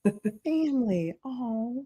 Family. Oh.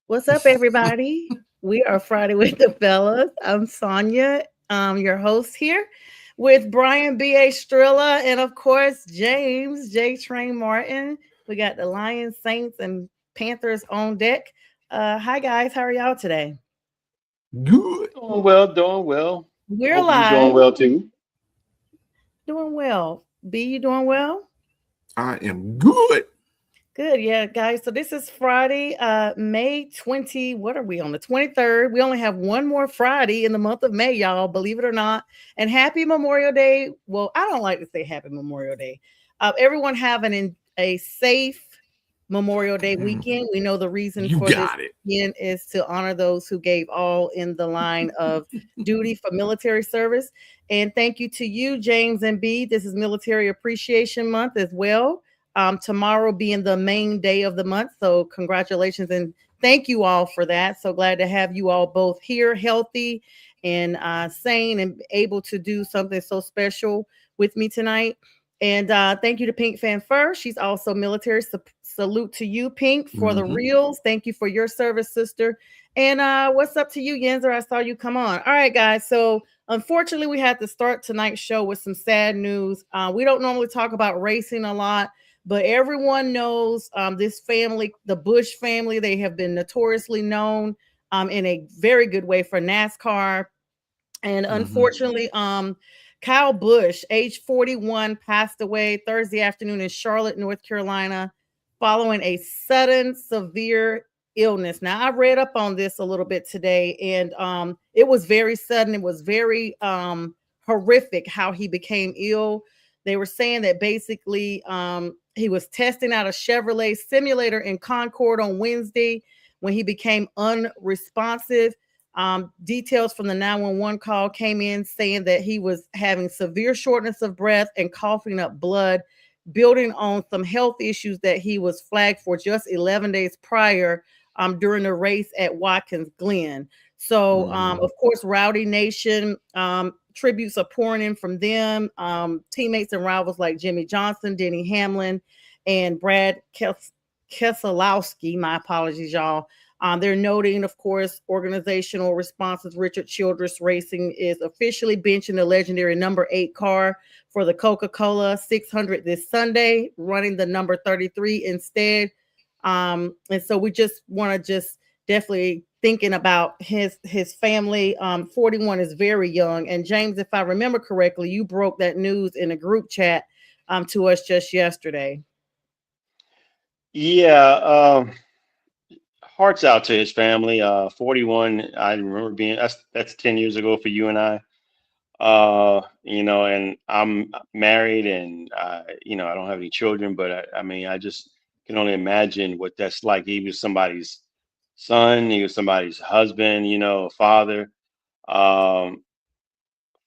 What's up, everybody? We are Friday with the Fellas. I'm Sonia, your host here, with Brian B.A. Strilla and, of course, James J. Train Martin. We got the Lions, Saints, and Panthers on deck. Hi, guys. How are y'all today? Good. Doing well, doing well. We're Hope you doing live, well too. doing well. B, you doing well? I am good. Good, yeah, guys. So this is Friday, May 20. What are we on? The 23rd. We only have one more Friday in the month of May, y'all, believe it or not. And happy Memorial Day. Well, I don't like to say happy Memorial Day. Everyone having a safe Memorial Day weekend. We know the reason You for this got it. weekend is to honor those who gave all in the line of duty for military service. And thank you to you, James and B. This is Military Appreciation Month as well. Tomorrow being the main day of the month. So, congratulations and thank you all for that. So glad to have you all both here, healthy and sane, and able to do something so special with me tonight. And thank you to Pink Fan First. She's also military. Salute to you, Pink, for the Mhm. reels. Thank you for your service, sister. And what's up to you, Yenzer? I saw you come on. All right, guys. So, unfortunately, we had to start tonight's show with some sad news. We don't normally talk about racing a lot, but everyone knows this family, the Bush family. They have been notoriously known in a very good way for NASCAR. And Mhm. unfortunately, Kyle Busch, age 41, passed away Thursday afternoon in Charlotte, North Carolina, following a sudden severe illness. Now, I read up on this a little bit today, and it was very sudden. It was very horrific how he became ill. They were saying that basically he was testing out a Chevrolet simulator in Concord on Wednesday when he became unresponsive. Details from the 911 call came in saying that he was having severe shortness of breath and coughing up blood, building on some health issues that he was flagged for just 11 days prior during the race at Watkins Glen. So, Mhm. of course, Rowdy Nation tributes are pouring in from them. Teammates and rivals like Jimmy Johnson, Denny Hamlin, and Brad Keselowski. My apologies, y'all. They're noting, of course, organizational responses. Richard Childress Racing is officially benching the legendary number 8 car for the Coca-Cola 600 this Sunday, running the number 33 instead. And so we just want to just definitely thinking about his family. 41 is very young. And James, if I remember correctly, you broke that news in a group chat to us just yesterday. Yeah, hearts out to his family. 41. I remember being that's 10 years ago for you and I. And I'm married, and I don't have any children, but I mean, I just can only imagine what that's like. He was somebody's son. He was somebody's husband. Father. Um,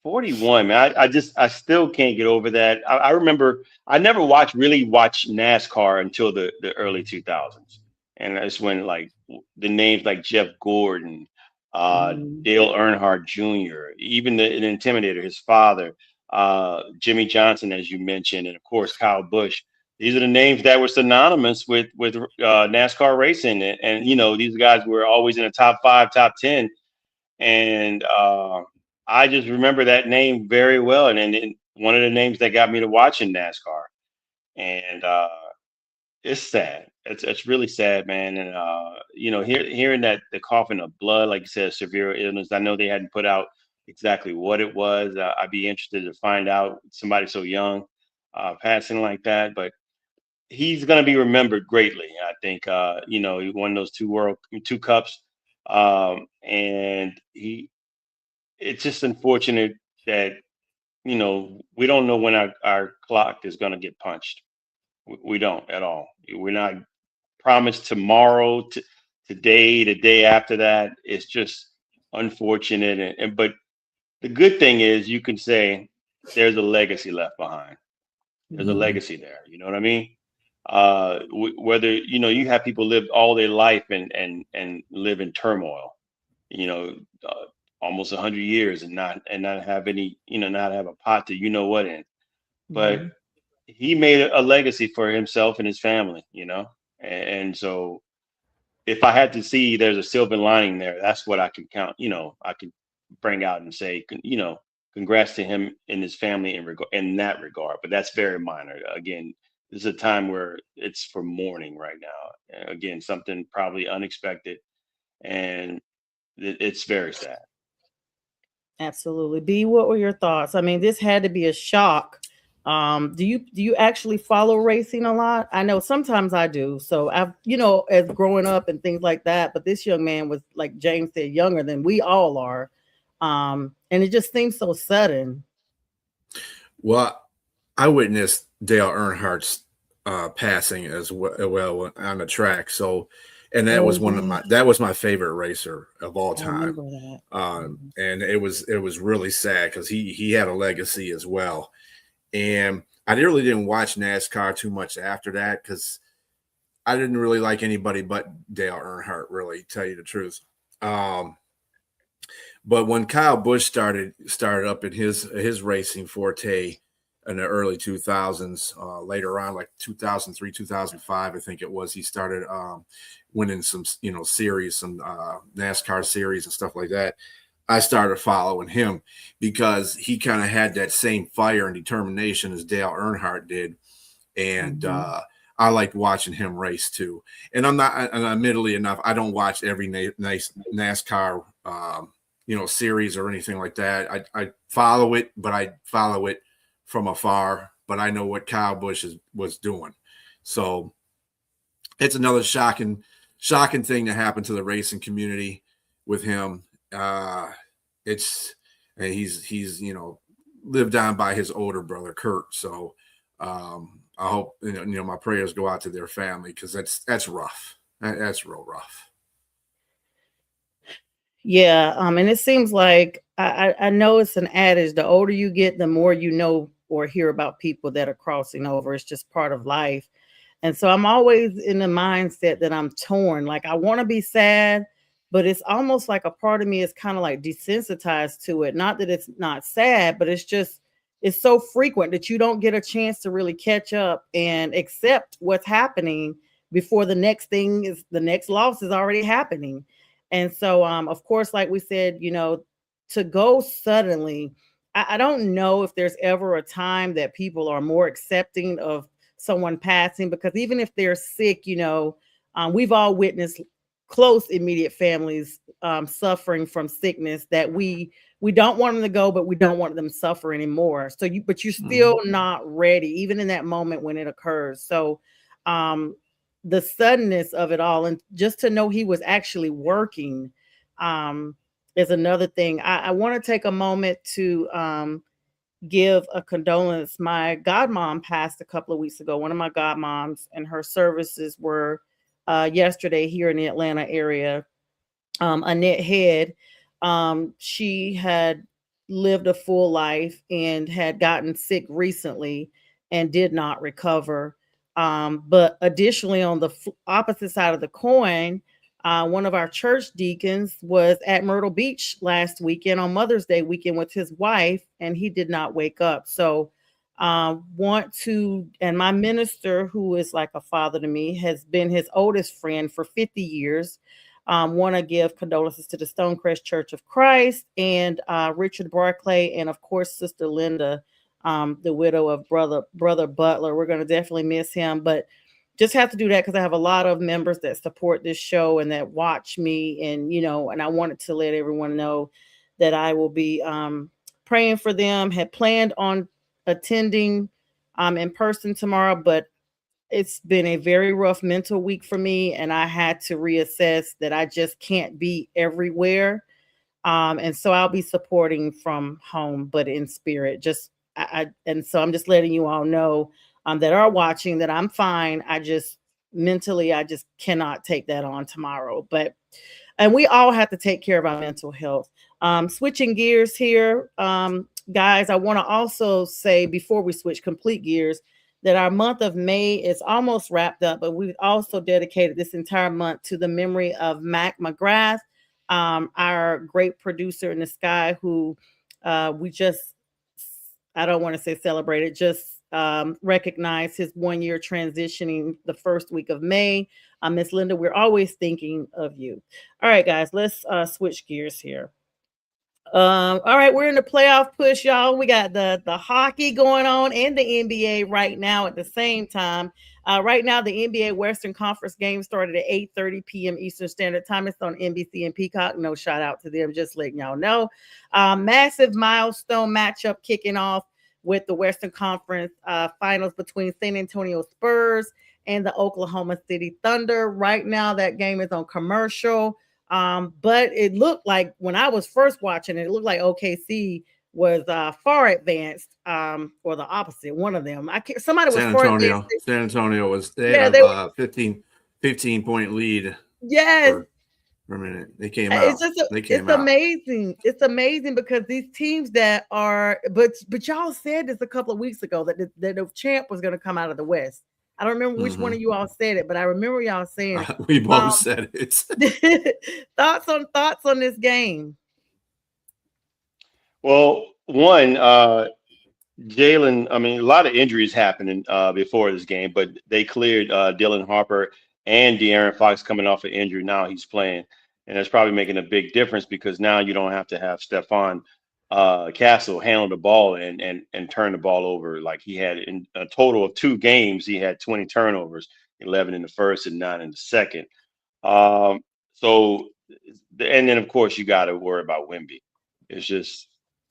41, man. I still can't get over that. I remember I never really watched NASCAR until the early 2000s. And that's when like the names like Jeff Gordon, Mhm. Dale Earnhardt Jr., even the Intimidator, his father, Jimmy Johnson, as you mentioned, and of course Kyle Busch. These are the names that were synonymous with NASCAR racing, and these guys were always in the top five, top 10, and I just remember that name very well, and one of the names that got me to watching NASCAR, and it's sad. It's really sad, man. And hearing that the coughing of blood, like you said, severe illness. I know they hadn't put out exactly what it was. I'd be interested to find out somebody so young passing like that, but he's going to be remembered greatly. I think, he won those two cups. And it's just unfortunate that, we don't know when our clock is going to get punched. We don't at all. We're not promised tomorrow, today, the day after that. It's just unfortunate. But the good thing is you can say there's a legacy left behind. There's a Mhm. legacy there. You know what I mean? Whether, you have people live all their life and live in turmoil, you know, uh, almost 100 years and not have any, not have a pot to, what in. But Mhm. he made a legacy for himself and his family, and so if I had to see there's a silver lining there, that's what I can count. I could bring out and say, congrats to him and his family in that regard. But that's very minor. Again, this is a time where it's for mourning right now. Again, something probably unexpected, and it's very sad. Absolutely. B, what were your thoughts? I mean, this had to be a shock. Do you actually follow racing a lot? I know sometimes I do. So I've, as growing up and things like that, but this young man was, like James said, younger than we all are. And it just seems so sudden. Well, I witnessed Dale Earnhardt's passing as well on the track. So, and that Oh was yeah, that was my favorite racer of all I time. remember that. And it was really sad because he had a legacy as well. And I really didn't watch NASCAR too much after that because I didn't really like anybody but Dale Earnhardt, really, tell you the truth. Um, but when Kyle Busch started up in his racing forte in the early 2000s, later on, like 2003, 2005, I think it was, he started winning some series, some NASCAR series and stuff like that. I started following him because he kind of had that same fire and determination as Dale Earnhardt did, and Mhm. I liked watching him race too. And and admittedly enough, I don't watch every nice NASCAR series or anything like that. I follow it, but I follow it from afar. But I know what Kyle Busch was doing, so it's another shocking thing that happened to the racing community with him. It's and he's lived on by his older brother Kurt. So I hope my prayers go out to their family because that's rough. That's real rough. Yeah, and it seems like I know it's an adage, the older you get, the more you know or hear about people that are crossing over. It's just part of life. And so I'm always in the mindset that I'm torn. Like I want to be sad, but it's almost like a part of me is kind of like desensitized to it. Not that it's not sad, but it's so frequent that you don't get a chance to really catch up and accept what's happening before the next loss is already happening. And so of course, like we said, to go suddenly, I don't know if there's ever a time that people are more accepting of someone passing, because even if they're sick, we've all witnessed close immediate families suffering from sickness that we don't want them to go, but we don't want them to suffer anymore. But you're Mhm. still not ready, even in that moment when it occurs. So um the suddenness of it all, and just to know he was actually working, um is another thing. I want to take a moment to give a condolence. My godmom passed a couple of weeks ago. One of my godmoms, and her services were yesterday here in the Atlanta area. Annette Head. She had lived a full life and had gotten sick recently and did not recover. But additionally, on the opposite side of the coin, one of our church deacons was at Myrtle Beach last weekend on Mother's Day weekend with his wife, and he did not wake up. So, and my minister, who is like a father to me, has been his oldest friend for 50 years. Want to give condolences to the Stonecrest Church of Christ and Richard Barclay, and of course Sister Linda, the widow of brother Butler. We're going to definitely miss him, but just have to do that because I have a lot of members that support this show and that watch me, and and I wanted to let everyone know that I will be praying for them. Had planned on attending in person tomorrow, but it's been a very rough mental week for me, and I had to reassess that I just can't be everywhere. And so I'll be supporting from home, but in spirit. Just and so I'm just letting you all know that are watching that I'm fine. I just mentally I just cannot take that on tomorrow. But and we all have to take care of our mental health. Switching gears here, guys, I want to also say before we switch complete gears that our month of May is almost wrapped up, but we've also dedicated this entire month to the memory of Mac McGrath, our great producer in the sky who we just, I don't want to say celebrated, just recognized his 1 year transitioning the first week of May. Miss Linda, we're always thinking of you. All right, guys, let's switch gears here. All right, we're in the playoff push, y'all. We got the hockey going on and the NBA right now at the same time. Right now, the NBA Western Conference game started at 8:30 p.m. Eastern Standard Time. It's on NBC and Peacock. No shout out to them, just letting y'all know. Massive milestone matchup kicking off with the Western Conference Finals between San Antonio Spurs and the Oklahoma City Thunder. Right now, that game is on commercial. But it looked like when I was first watching it, it looked like OKC was far advanced, or the opposite. One of them. Somebody was San Antonio. San Antonio was they had a 15-point lead. Yes. For a minute. They came out. It's amazing. It's amazing because these teams that are but y'all said this a couple of weeks ago that the champ was going to come out of the West. I don't remember which one of you all said it, but I remember y'all saying it. We both said it. Thoughts on this game? Well, one, Jalen, I mean, a lot of injuries happening before this game, but they cleared Dylan Harper and De'Aaron Fox coming off an injury. Now he's playing, and that's probably making a big difference because now you don't have to have Stephon Castle handle the ball and turn the ball over like he had in a total of 2 games. He had 20 turnovers, 11 in the first and 9 in the second. So, and then of course you got to worry about Wemby. It's just,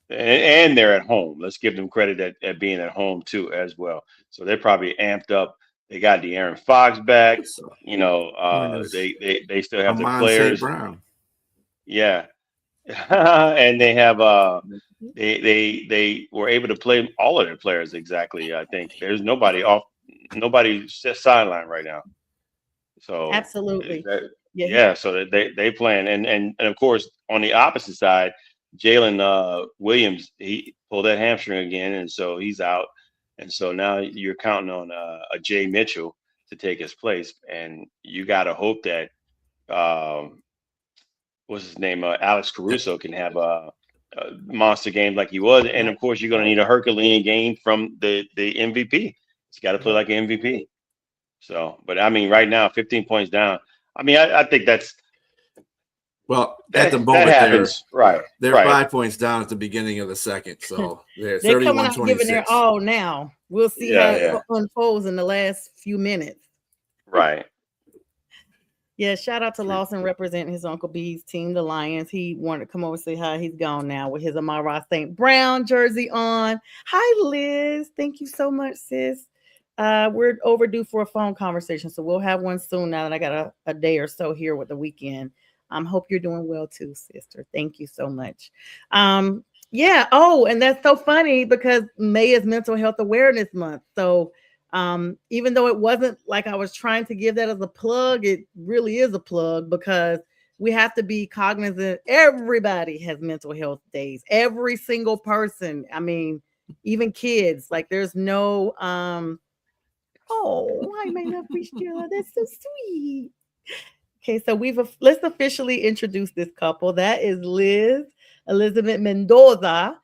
and they're at home. Let's give them credit at being at home too as well. So they're probably amped up. They got De'Aaron Fox back. You know, they still have their players. Brown. Yeah. And they have they were able to play all of their players exactly. I think there's nobody sideline right now. So absolutely, yeah. So they playing, and of course on the opposite side, Jalen Williams, he pulled that hamstring again, and so he's out. And so now you're counting on a Jay Mitchell to take his place, and you got to hope that what's his name, Alex Caruso can have a monster game like he was, and of course you're going to need a Herculean game from the MVP. He's got to play like an MVP. So, but I mean, right now, 15 points down. I mean, I think that's at the moment they're right. 5 points down at the beginning of the second, so they're coming out giving their all now. We'll see how it unfolds in the last few minutes. Right. Yeah, shout out to Lawson representing his Uncle B's team, the Lions. He wanted to come over and say hi. He's gone now with his Amara St. Brown jersey on. Hi, Liz. Thank you so much, sis. We're overdue for a phone conversation, so we'll have one soon now that I got a day or so here with the weekend. Hope you're doing well too, sister. Thank you so much. Yeah. Oh, and that's so funny because May is Mental Health Awareness Month. So even though it wasn't like I was trying to give that as a plug, it really is a plug because we have to be cognizant. Everybody has mental health days. Every single person. I mean, even kids. Like there's no oh, I may not appreciate you. That's so sweet. Okay, so let's officially introduce this couple. That is Liz Elizabeth Mendoza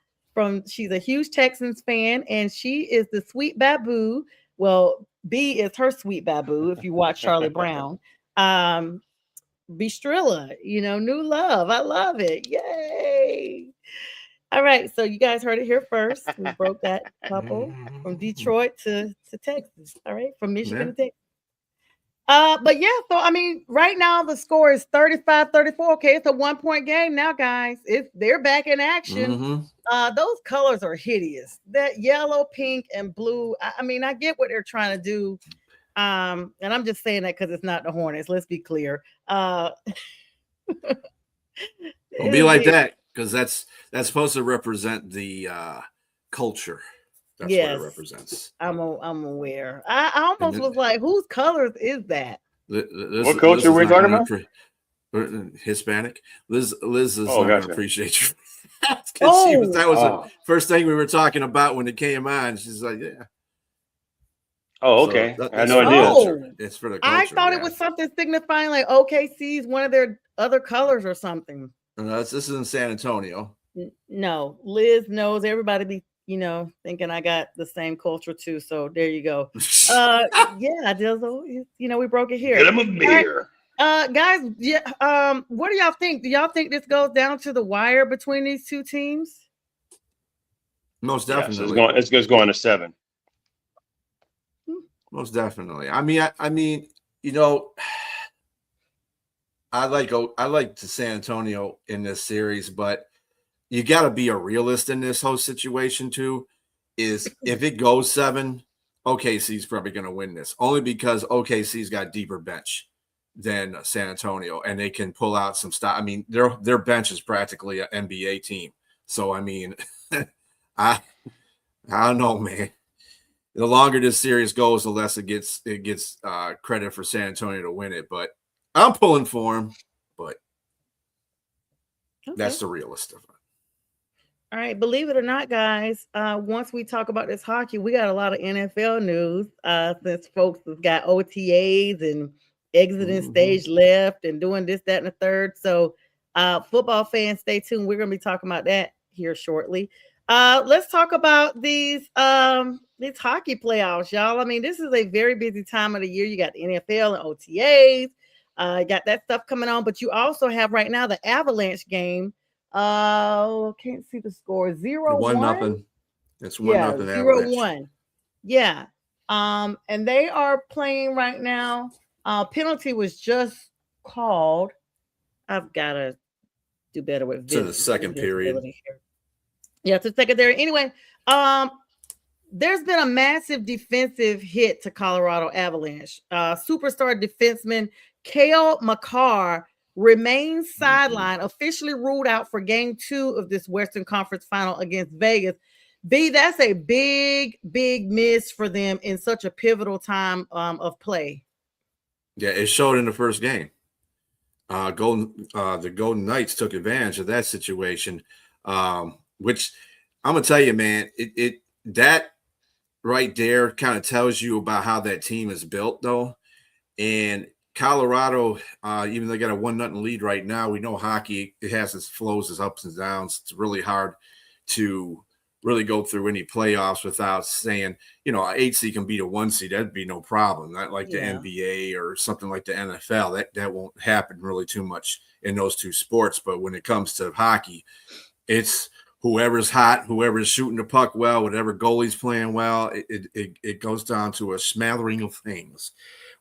she's a huge Texans fan, and she is the sweet baboo. Well, B is her sweet baboo if you watch Charlie Brown. Bistrilla, new love. I love it. Yay. All right, so you guys heard it here first. We broke that couple from Detroit to Texas. All right, from Michigan to Texas. But yeah, so I mean, right now the score is 35-34. Okay, it's a 1-point game now, guys. They're back in action. Those colors are hideous. That yellow, pink, and blue. I mean, I get what they're trying to do. And I'm just saying that because it's not the Hornets. Let's be clear. Don't be like that, because that's supposed to represent the culture. That's what it represents. I'm aware. I almost was like, whose colors is that? What culture we're talking about? Hispanic. Liz is not going to appreciate you. That was the first thing we were talking about when it came on. She's like, yeah. Oh, okay. So I had no idea. It's for the culture. I thought it was something signifying like OKC's one of their other colors or something. No, this is in San Antonio. No, Liz knows. Everybody be, thinking I got the same culture too. So there you go. Yeah, we broke it here. Get him a beer. Guys, yeah. What do y'all think? Do y'all think this goes down to the wire between these two teams? Most definitely. Yeah, so it's going to 7. Most definitely. I mean, I like the San Antonio in this series, but you got to be a realist in this whole situation too. Is if it goes 7, OKC's probably going to win this, only because OKC's got deeper bench than San Antonio, and they can pull out some stuff. I mean, their bench is practically an NBA team. So I mean, I don't know, man. The longer this series goes, the less it gets credit for San Antonio to win it. But I'm pulling for him. But that's the realist of it. All right, believe it or not, guys, once we talk about this hockey, we got a lot of NFL news since folks have got OTAs and exiting stage left and doing this, that, and the third. So football fans, stay tuned. We're going to be talking about that here shortly. Let's talk about these hockey playoffs, y'all. I mean, this is a very busy time of the year. You got the NFL and OTAs. You got that stuff coming on, but you also have right now the Avalanche game. Can't see the score. 0-1. It's 1-0 Avalanche. 0-1. Yeah. And they are playing right now. Penalty was just called. I've got to do better with to the second period. Yeah, to secondary. Anyway, there's been a massive defensive hit to Colorado Avalanche. Superstar defenseman Cale Makar remains sidelined, officially ruled out for game 2 of this Western Conference final against Vegas. That's a big, big miss for them in such a pivotal time of play. Yeah, it showed in the first game. The Golden Knights took advantage of that situation, which I'm gonna tell you, man, that right there kind of tells you about how that team is built, though. And Colorado, even though they got a 1-0 lead right now, we know hockey, it has its flows, its ups and downs. It's really hard to really go through any playoffs without saying, an 8 seed can beat a 1 seed. That'd be no problem. Not like the NBA or something like the NFL. That won't happen really too much in those two sports. But when it comes to hockey, it's whoever's hot, whoever's shooting the puck well, whatever goalie's playing well, it goes down to a smattering of things.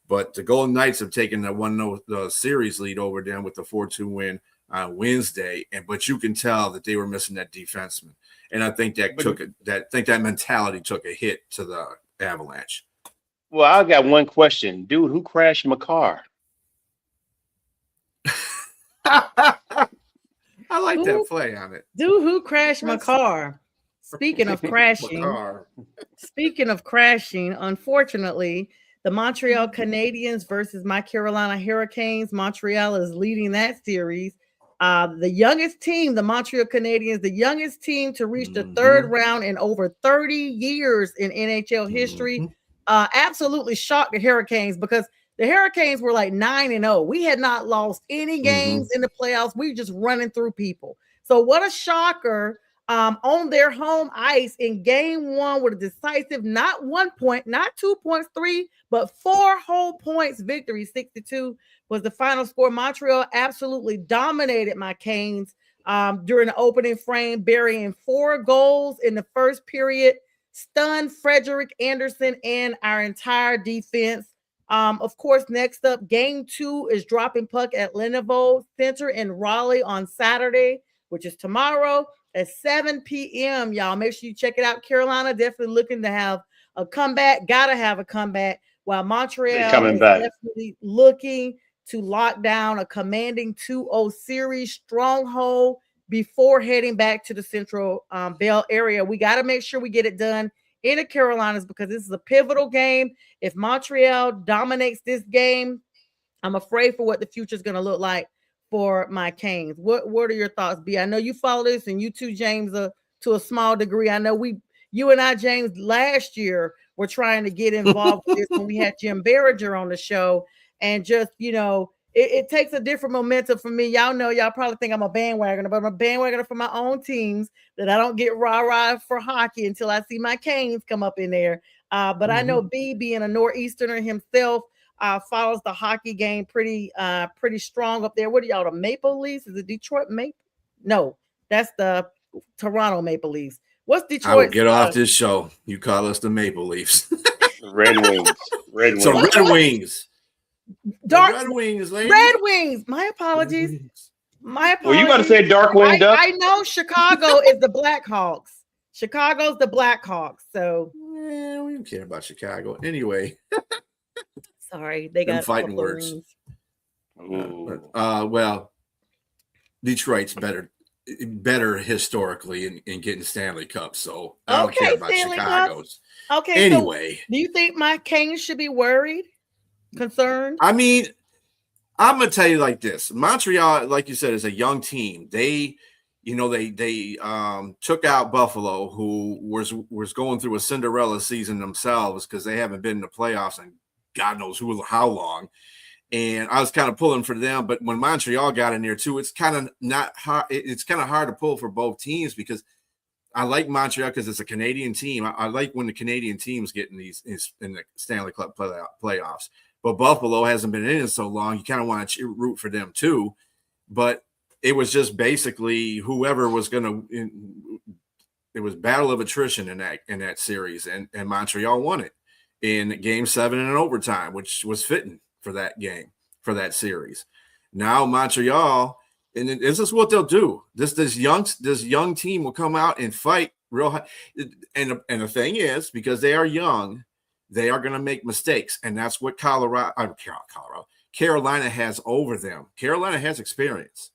But the Golden Knights have taken the 1-0 series lead over them with the 4-2 win on Wednesday, but you can tell that they were missing that defenseman, and I think that mentality took a hit to the Avalanche. Well, I got one question, dude. Who crashed Makar? I like that play on it. Dude, who crashed Makar? Speaking of crashing, unfortunately, the Montreal Canadiens versus my Carolina Hurricanes. Montreal is leading that series. The youngest team, the Montreal Canadiens, the youngest team to reach the third round in over 30 years in NHL history. Absolutely shocked the Hurricanes because the Hurricanes were like 9-0. We had not lost any games in the playoffs. We were just running through people. So what a shocker on their home ice in game 1 with a decisive, not 1 point, not 2 points, 3, but 4 whole points victory. 62 was the final score. Montreal absolutely dominated my Canes during the opening frame, burying 4 goals in the first period, stunned Frederik Andersen and our entire defense. Of course, next up, game 2 is dropping puck at Lenovo Center in Raleigh on Saturday, which is tomorrow at 7 p.m. Y'all make sure you check it out. Carolina definitely looking to have a comeback. Gotta have a comeback while They're Montreal coming is back. definitely looking to lock down a commanding 2-0 series stronghold before heading back to the Central Bell area. We got to make sure we get it done in the Carolinas because this is a pivotal game. If Montreal dominates this game, I'm afraid for what the future is going to look like for my Canes. What are your thoughts, B? I know you follow this, and you too, James, to a small degree. I know you and I, James, last year were trying to get involved with this when we had Jim Berringer on the show, and just it takes a different momentum for me. Y'all know, y'all probably think I'm a bandwagoner, but I'm a bandwagoner for my own teams that I don't get rah-rah for hockey until I see my Canes come up in there. But I know B, being a Northeasterner himself, follows the hockey game pretty strong up there. What are y'all, the Maple Leafs? Is it Detroit Maple? No, that's the Toronto Maple Leafs. What's Detroit? I will get off this show. You call us the Maple Leafs. Red Wings. Red Wings. So Red Wings. Dark Red Wings, lady. Red Wings. My apologies. My apologies. Well, you about to say Darkwing Duck? I know Chicago is the Blackhawks. Chicago's the Blackhawks. So we don't care about Chicago anyway. Sorry, they got fighting words. Well, Detroit's better historically in getting Stanley Cups, so I don't care about Stanley Chicago's. Cups. Okay. Anyway, so do you think my Canes should be worried, concerned? I mean, I'm gonna tell you like this: Montreal, like you said, is a young team. They took out Buffalo, who was going through a Cinderella season themselves because they haven't been in the playoffs in God knows how long. And I was kind of pulling for them, but when Montreal got in there too, it's kind of not hard. It's kind of hard to pull for both teams because I like Montreal because it's a Canadian team. I like when the Canadian teams get in the Stanley Cup playoffs. But Buffalo hasn't been in it so long. You kind of want to root for them too. But it was just basically whoever was going to. It was battle of attrition in that series, and Montreal won it in Game 7 in overtime, which was fitting for that game, for that series. Now Montreal, and this is what they'll do. This young team will come out and fight real high. And the thing is, because they are young, they are going to make mistakes, and that's what Carolina has over them. Carolina has experience,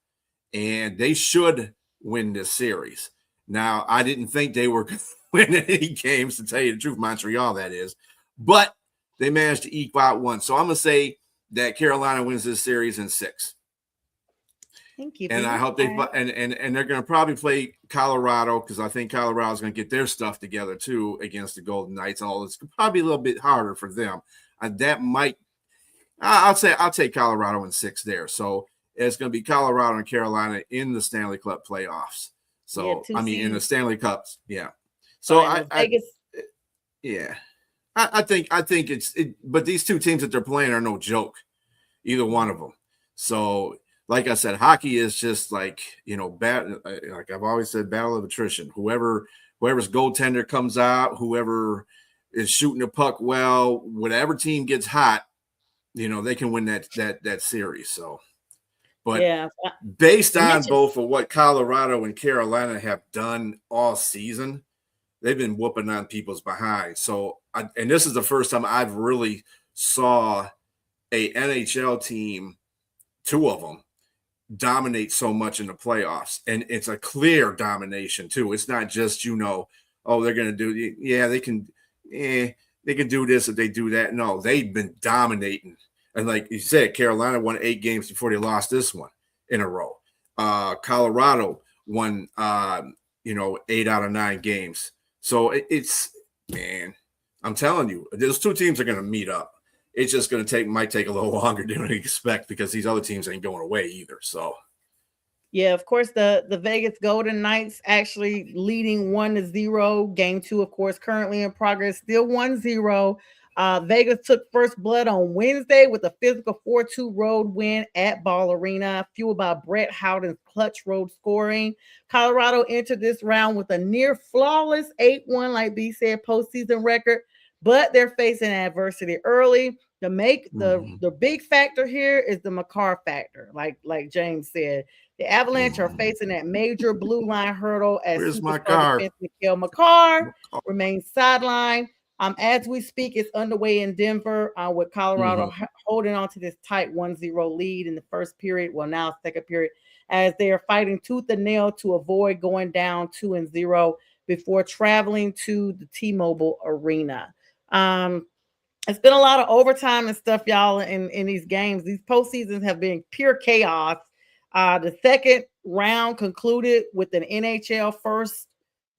and they should win this series. Now, I didn't think they were going to win any games, to tell you the truth, Montreal, that is. But they managed to eke out one. So I'm going to say that Carolina wins this series in 6. Thank you. And I hope and they're going to probably play Colorado because I think Colorado's going to get their stuff together too against the Golden Knights. All it's probably a little bit harder for them. I'll take Colorado in 6 there. So it's going to be Colorado and Carolina in the Stanley Cup playoffs. So in the Stanley Cups, yeah. So I think it's but these two teams that they're playing are no joke, either one of them. So, like I said, hockey is just like, like I've always said, battle of attrition. Whoever's goaltender comes out, whoever is shooting the puck well, whatever team gets hot, they can win that series. So, but based on both of what Colorado and Carolina have done all season, they've been whooping on people's behind. So, and this is the first time I've really saw a NHL team, 2 of them, dominate so much in the playoffs. And it's a clear domination too. It's not just, they're going to do, they can do this if they do that. No, they've been dominating. And like you said, Carolina won 8 games before they lost this one in a row. Colorado won, 8 out of 9 games. So man, I'm telling you, those 2 teams are going to meet up. It's just going to might take a little longer than we expect because these other teams ain't going away either. So, yeah, of course, the Vegas Golden Knights actually leading 1-0. Game 2, of course, currently in progress, still 1-0. Vegas took first blood on Wednesday with a physical 4-2 road win at Ball Arena, fueled by Brett Howden's clutch road scoring. Colorado entered this round with a near flawless 8-1, like B said, postseason record, but they're facing adversity early. The big factor here is the Makar factor, like James said. The Avalanche are facing that major blue line hurdle as Where's superstar defenseman Cale Makar remains sidelined. As we speak, it's underway in Denver with Colorado holding on to this tight 1-0 lead in the first period. Well, now second period, as they are fighting tooth and nail to avoid going down 2-0 before traveling to the T-Mobile Arena. It's been a lot of overtime and stuff, y'all, in these games. These postseasons have been pure chaos. The second round concluded with an NHL first,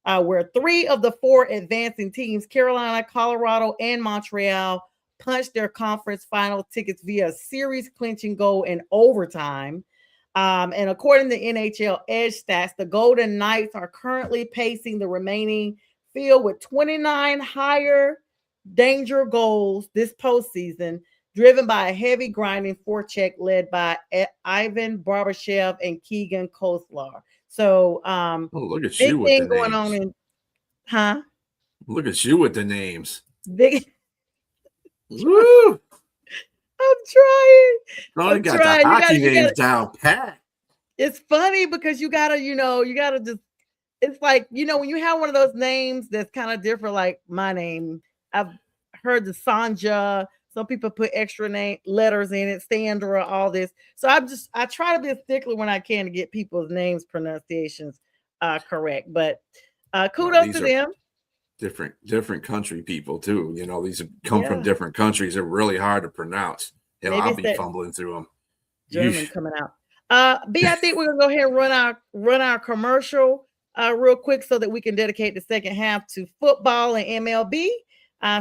where 3 of the 4 advancing teams, Carolina, Colorado, and Montreal, punched their conference final tickets via a series-clinching goal in overtime. And according to NHL Edge stats, the Golden Knights are currently pacing the remaining field with 29 higher danger goals this postseason, driven by a heavy grinding forecheck led by Ivan Barbashev and Keegan Koslar. So, look at big you with thing the going names. on in, Look at you with the names. Big. Woo! I'm trying. You got the hockey names down pat. It's funny because you gotta just. It's like, when you have one of those names that's kind of different, like my name. I've heard the Sanja. Some people put extra name letters in it, Sandra, all this. So I try to be a stickler when I can to get people's names pronunciations correct. But kudos to them. Different country people too. These come from different countries. They're really hard to pronounce. I'll be fumbling through them. German coming out. B, I think we're gonna go ahead and run our commercial real quick so that we can dedicate the second half to football and MLB.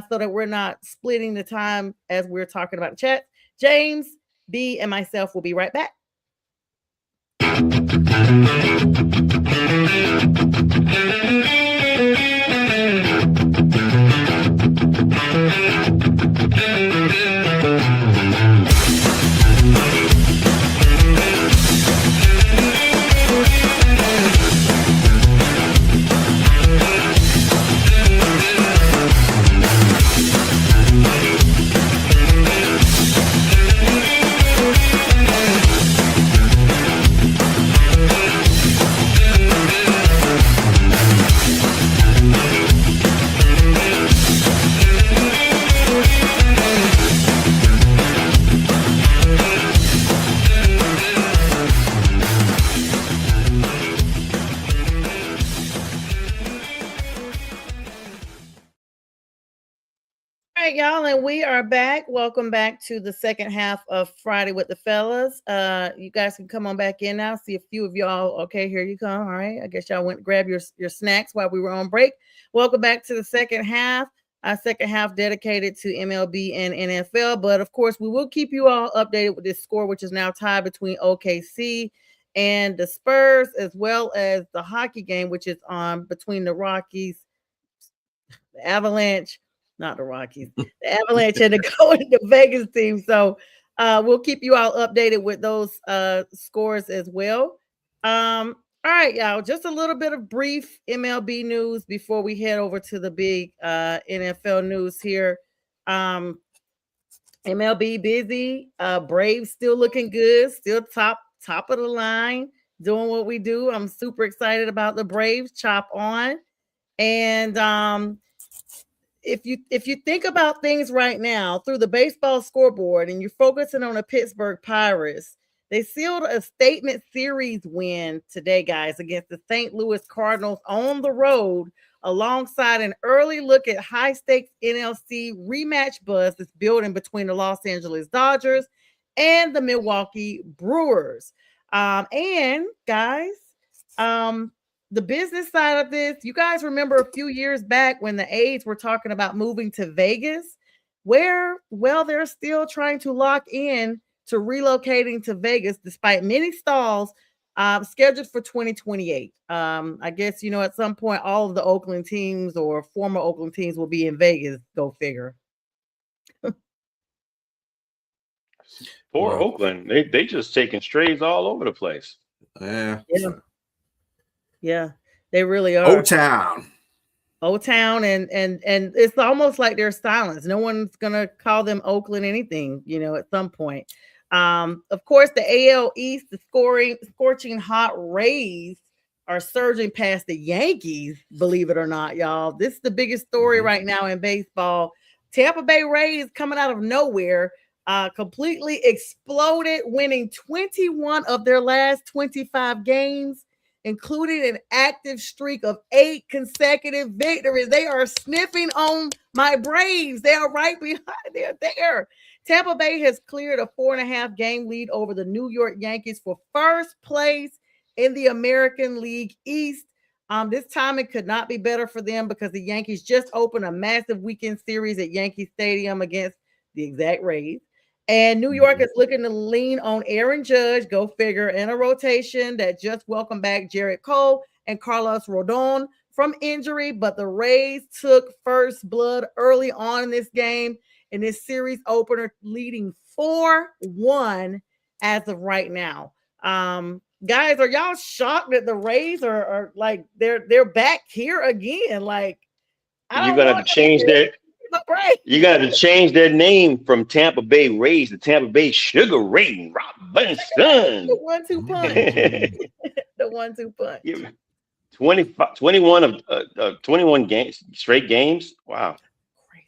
So that we're not splitting the time as we're talking about the chat. James, B, and myself will be right back. All right, y'all, and we are back. Welcome back to the second half of Friday with the Fellas. You guys can come on back in now. See a few of y'all. Okay, here you come. All right, I guess y'all went to grab your snacks while we were on break. Welcome back to the second half. Our second half dedicated to MLB and NFL. But of course, we will keep you all updated with this score, which is now tied between OKC and the Spurs, as well as the hockey game, which is on between the Rockies, the Avalanche. Not the Rockies, the Avalanche and the Vegas team. So we'll keep you all updated with those scores as well. All right, y'all. Just a little bit of brief MLB news before we head over to the big NFL news here. MLB busy. Braves still looking good. Still top of the line, doing what we do. I'm super excited about the Braves. Chop on. And if you think about things right now through the baseball scoreboard and you're focusing on the Pittsburgh Pirates, they sealed a statement series win today, guys, against the St. Louis Cardinals on the road, alongside an early look at high-stakes NLC rematch buzz that's building between the Los Angeles Dodgers and the Milwaukee Brewers. And guys, the business side of this, you guys remember a few years back when the A's were talking about moving to Vegas, where, well, they're still trying to lock in to relocating to Vegas despite many stalls scheduled for 2028. I guess, at some point, all of the Oakland teams or former Oakland teams will be in Vegas. Go figure. Poor Oakland. They just taking strays all over the place. Yeah, they really are. O-Town, and it's almost like they're silenced. No one's gonna call them Oakland anything, at some point. Of course, the AL East, the scorching hot Rays are surging past the Yankees, believe it or not, y'all. This is the biggest story right now in baseball. Tampa Bay Rays coming out of nowhere, completely exploded, winning 21 of their last 25 games, including an active streak of 8 consecutive victories. They are sniffing on my Braves. They are right behind. They're there. Tampa Bay has cleared a 4.5 game lead over the New York Yankees for first place in the American League East. This time it could not be better for them because the Yankees just opened a massive weekend series at Yankee Stadium against the exact Rays. And New York is looking to lean on Aaron Judge, go figure, in a rotation that just welcomed back Jarrett Cole and Carlos Rodon from injury. But the Rays took first blood early on in this game, in this series opener, leading 4-1 as of right now. Guys, are y'all shocked that the Rays are like they're back here again? Like, you're gonna have to change their you got to change their name from Tampa Bay Rays to Tampa Bay Sugar Ray Robinson. The 1-2 punch. The 1-2 punch. 21 games, straight games. Wow. Crazy.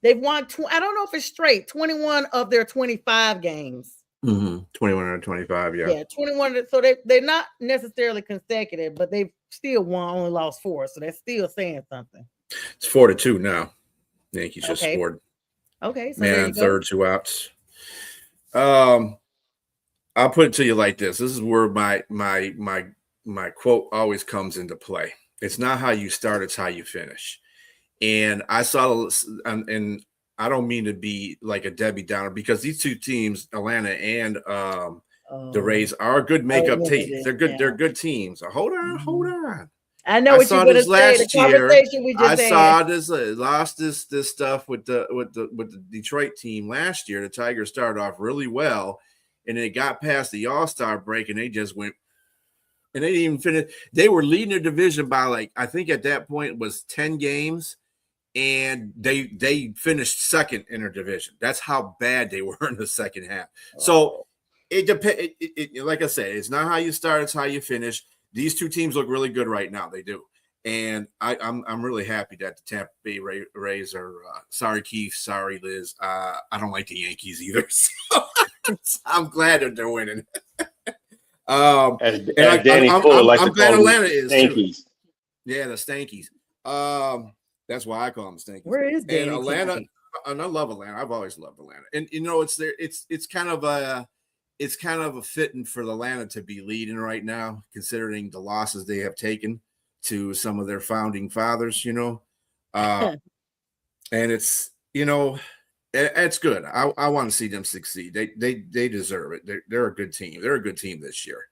They've won, I don't know if it's straight, 21 of their 25 games. 21 or 25, yeah. Yeah, 21. So they're not necessarily consecutive, but they've still won, only lost 4. So that's still saying something. It's 4-2 now. Yankees just scored. Okay. So man, third, 2 outs. I'll put it to you like this. This is where my quote always comes into play. It's not how you start, it's how you finish. And I saw, and I don't mean to be like a Debbie Downer, because these two teams, Atlanta and the Rays, are good makeup teams. They're good. Yeah. They're good teams. So hold on. I know what you're going to say. The conversation we just had. I saw this lost this stuff with the Detroit team last year. The Tigers started off really well, and it got past the All-Star break, and they just went, and they didn't even finish. They were leading their division by, like, I think at that point it was 10 games. And they finished second in their division. That's how bad they were in the second half. So it depends. Like I said, it's not how you start, it's how you finish. These two teams look really good right now. They do. And I'm really happy that the Tampa Bay Rays are sorry, Keith. Sorry, Liz. I don't like the Yankees either. So I'm glad that they're winning. As Danny Fuller likes to call Atlanta is Stankies. Too. Yeah, the Stankies. That's why I call them Stankies. Where is Danny? And Atlanta, and I love Atlanta. I've always loved Atlanta. And it's kind of a fitting for Atlanta to be leading right now, considering the losses they have taken to some of their founding fathers, and it's, it's good. I want to see them succeed. They deserve it. They're a good team. They're a good team this year.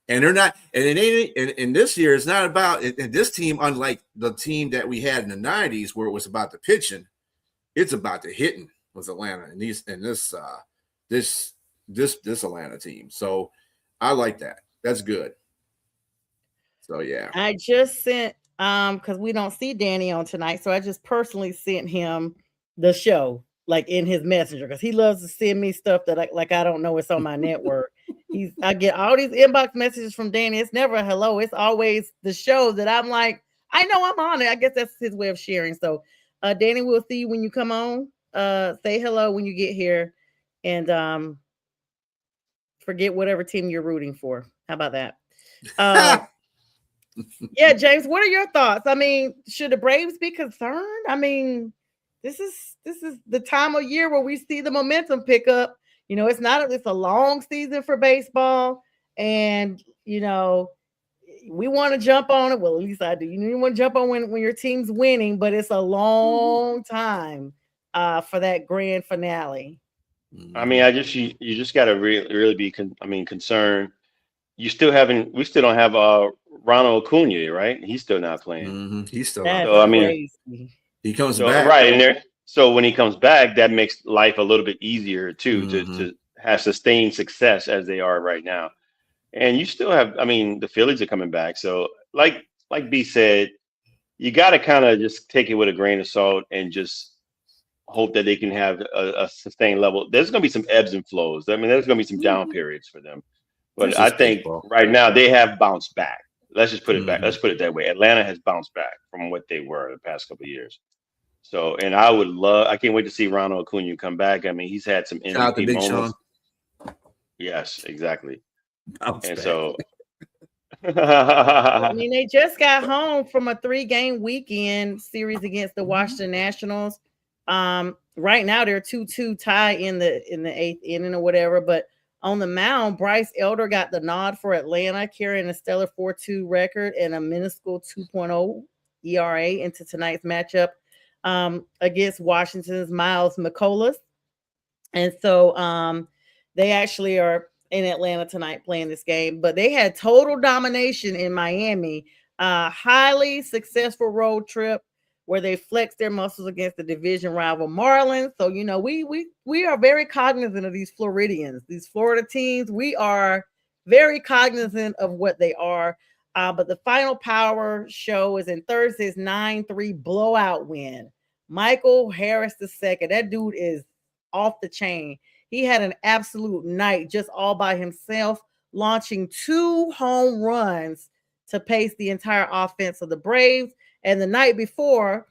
And they're not, and it ain't, and this year it's not about, and this team, unlike the team that we had in the 90s where it was about the pitching, it's about the hitting with Atlanta and this Atlanta team. So I like that. That's good. So yeah. I just sent, because we don't see Danny on tonight, so I just personally sent him the show, like in his messenger, because he loves to send me stuff that I don't know it's on my network. I get all these inbox messages from Danny. It's never a hello. It's always the show that I'm like, I know I'm on it. I guess that's his way of sharing. So Danny, we'll see you when you come on. Say hello when you get here, and forget whatever team you're rooting for. How about that? Yeah, James, what are your thoughts? I mean, should the Braves be concerned? I mean, this is the time of year where we see the momentum pick up. It's a long season for baseball, and we want to jump on it. Well, at least I do. You want to jump on when your team's winning, but it's a long time for that grand finale. I mean, you just got to really be concerned. We still don't have Ronald Acuna, right? He's still not playing. Mm-hmm. He's still not. So, crazy. He comes back, right? And so when he comes back, that makes life a little bit easier too, to have sustained success as they are right now. And you still have, the Phillies are coming back. So like B said, you got to kind of just take it with a grain of salt and just hope that they can have a sustained level. There's going to be some ebbs and flows. There's going to be some down periods for them. But I think right now they have bounced back. Let's just put it back. Let's put it that way. Atlanta has bounced back from what they were the past couple of years. So, and I can't wait to see Ronald Acuna come back. I mean, he's had some Shout out to MVP Big moments. Sean. Yes, exactly. Bounce And back. so, I mean, they just got home from a 3-game weekend series against the Washington Nationals. Right now they're 2-2 tie in the 8th inning or whatever, but on the mound, Bryce Elder got the nod for Atlanta, carrying a stellar 4.2 record and a minuscule 2.0 ERA into tonight's matchup against Washington's Miles McCollum. And so they actually are in Atlanta tonight playing this game, but they had total domination in Miami. Highly successful road trip where they flexed their muscles against the division rival Marlins. So, you know, we are very cognizant of these Floridians, these Florida teams. We are very cognizant of what they are. But the final power show is in Thursday's 9-3 blowout win. Michael Harris II, that dude is off the chain. He had an absolute night just all by himself, launching 2 home runs to pace the entire offense of the Braves. And the night before,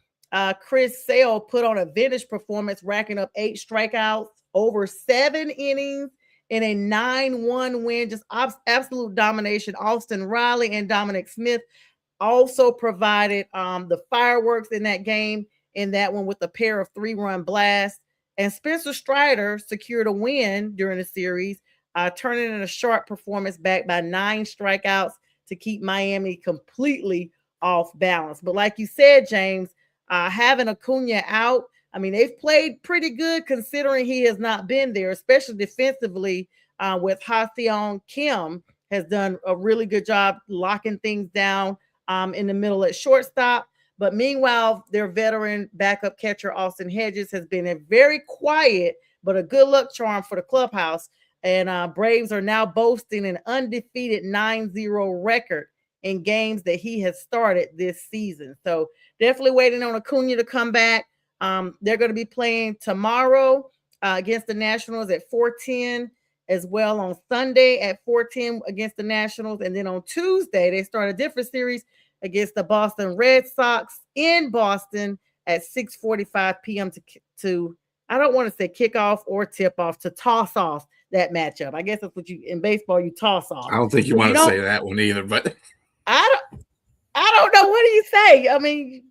Chris Sale put on a vintage performance, racking up 8 strikeouts over 7 innings in a 9-1 win. Just absolute domination. Austin Riley and Dominic Smith also provided the fireworks in that game, in that one with a pair of 3-run blasts. And Spencer Strider secured a win during the series, turning in a sharp performance backed by 9 strikeouts to keep Miami completely off balance. But like you said, James, having Acuna out, I mean, they've played pretty good considering he has not been there, especially defensively with Ha-Seong Kim has done a really good job locking things down in the middle at shortstop. But meanwhile, their veteran backup catcher, Austin Hedges, has been a very quiet but a good luck charm for the clubhouse. And Braves are now boasting an undefeated 9-0 record in games that he has started this season. So definitely waiting on Acuna to come back. They're going to be playing tomorrow against the Nationals at 4:10, as well on Sunday at 4:10 against the Nationals. And then on Tuesday, they start a different series against the Boston Red Sox in Boston at 6:45 p.m. to I don't want to say kick off or tip off, to toss off that matchup. I guess that's what you in baseball you toss off. I don't think you want to say that one either, but I don't know. What do you say? I mean,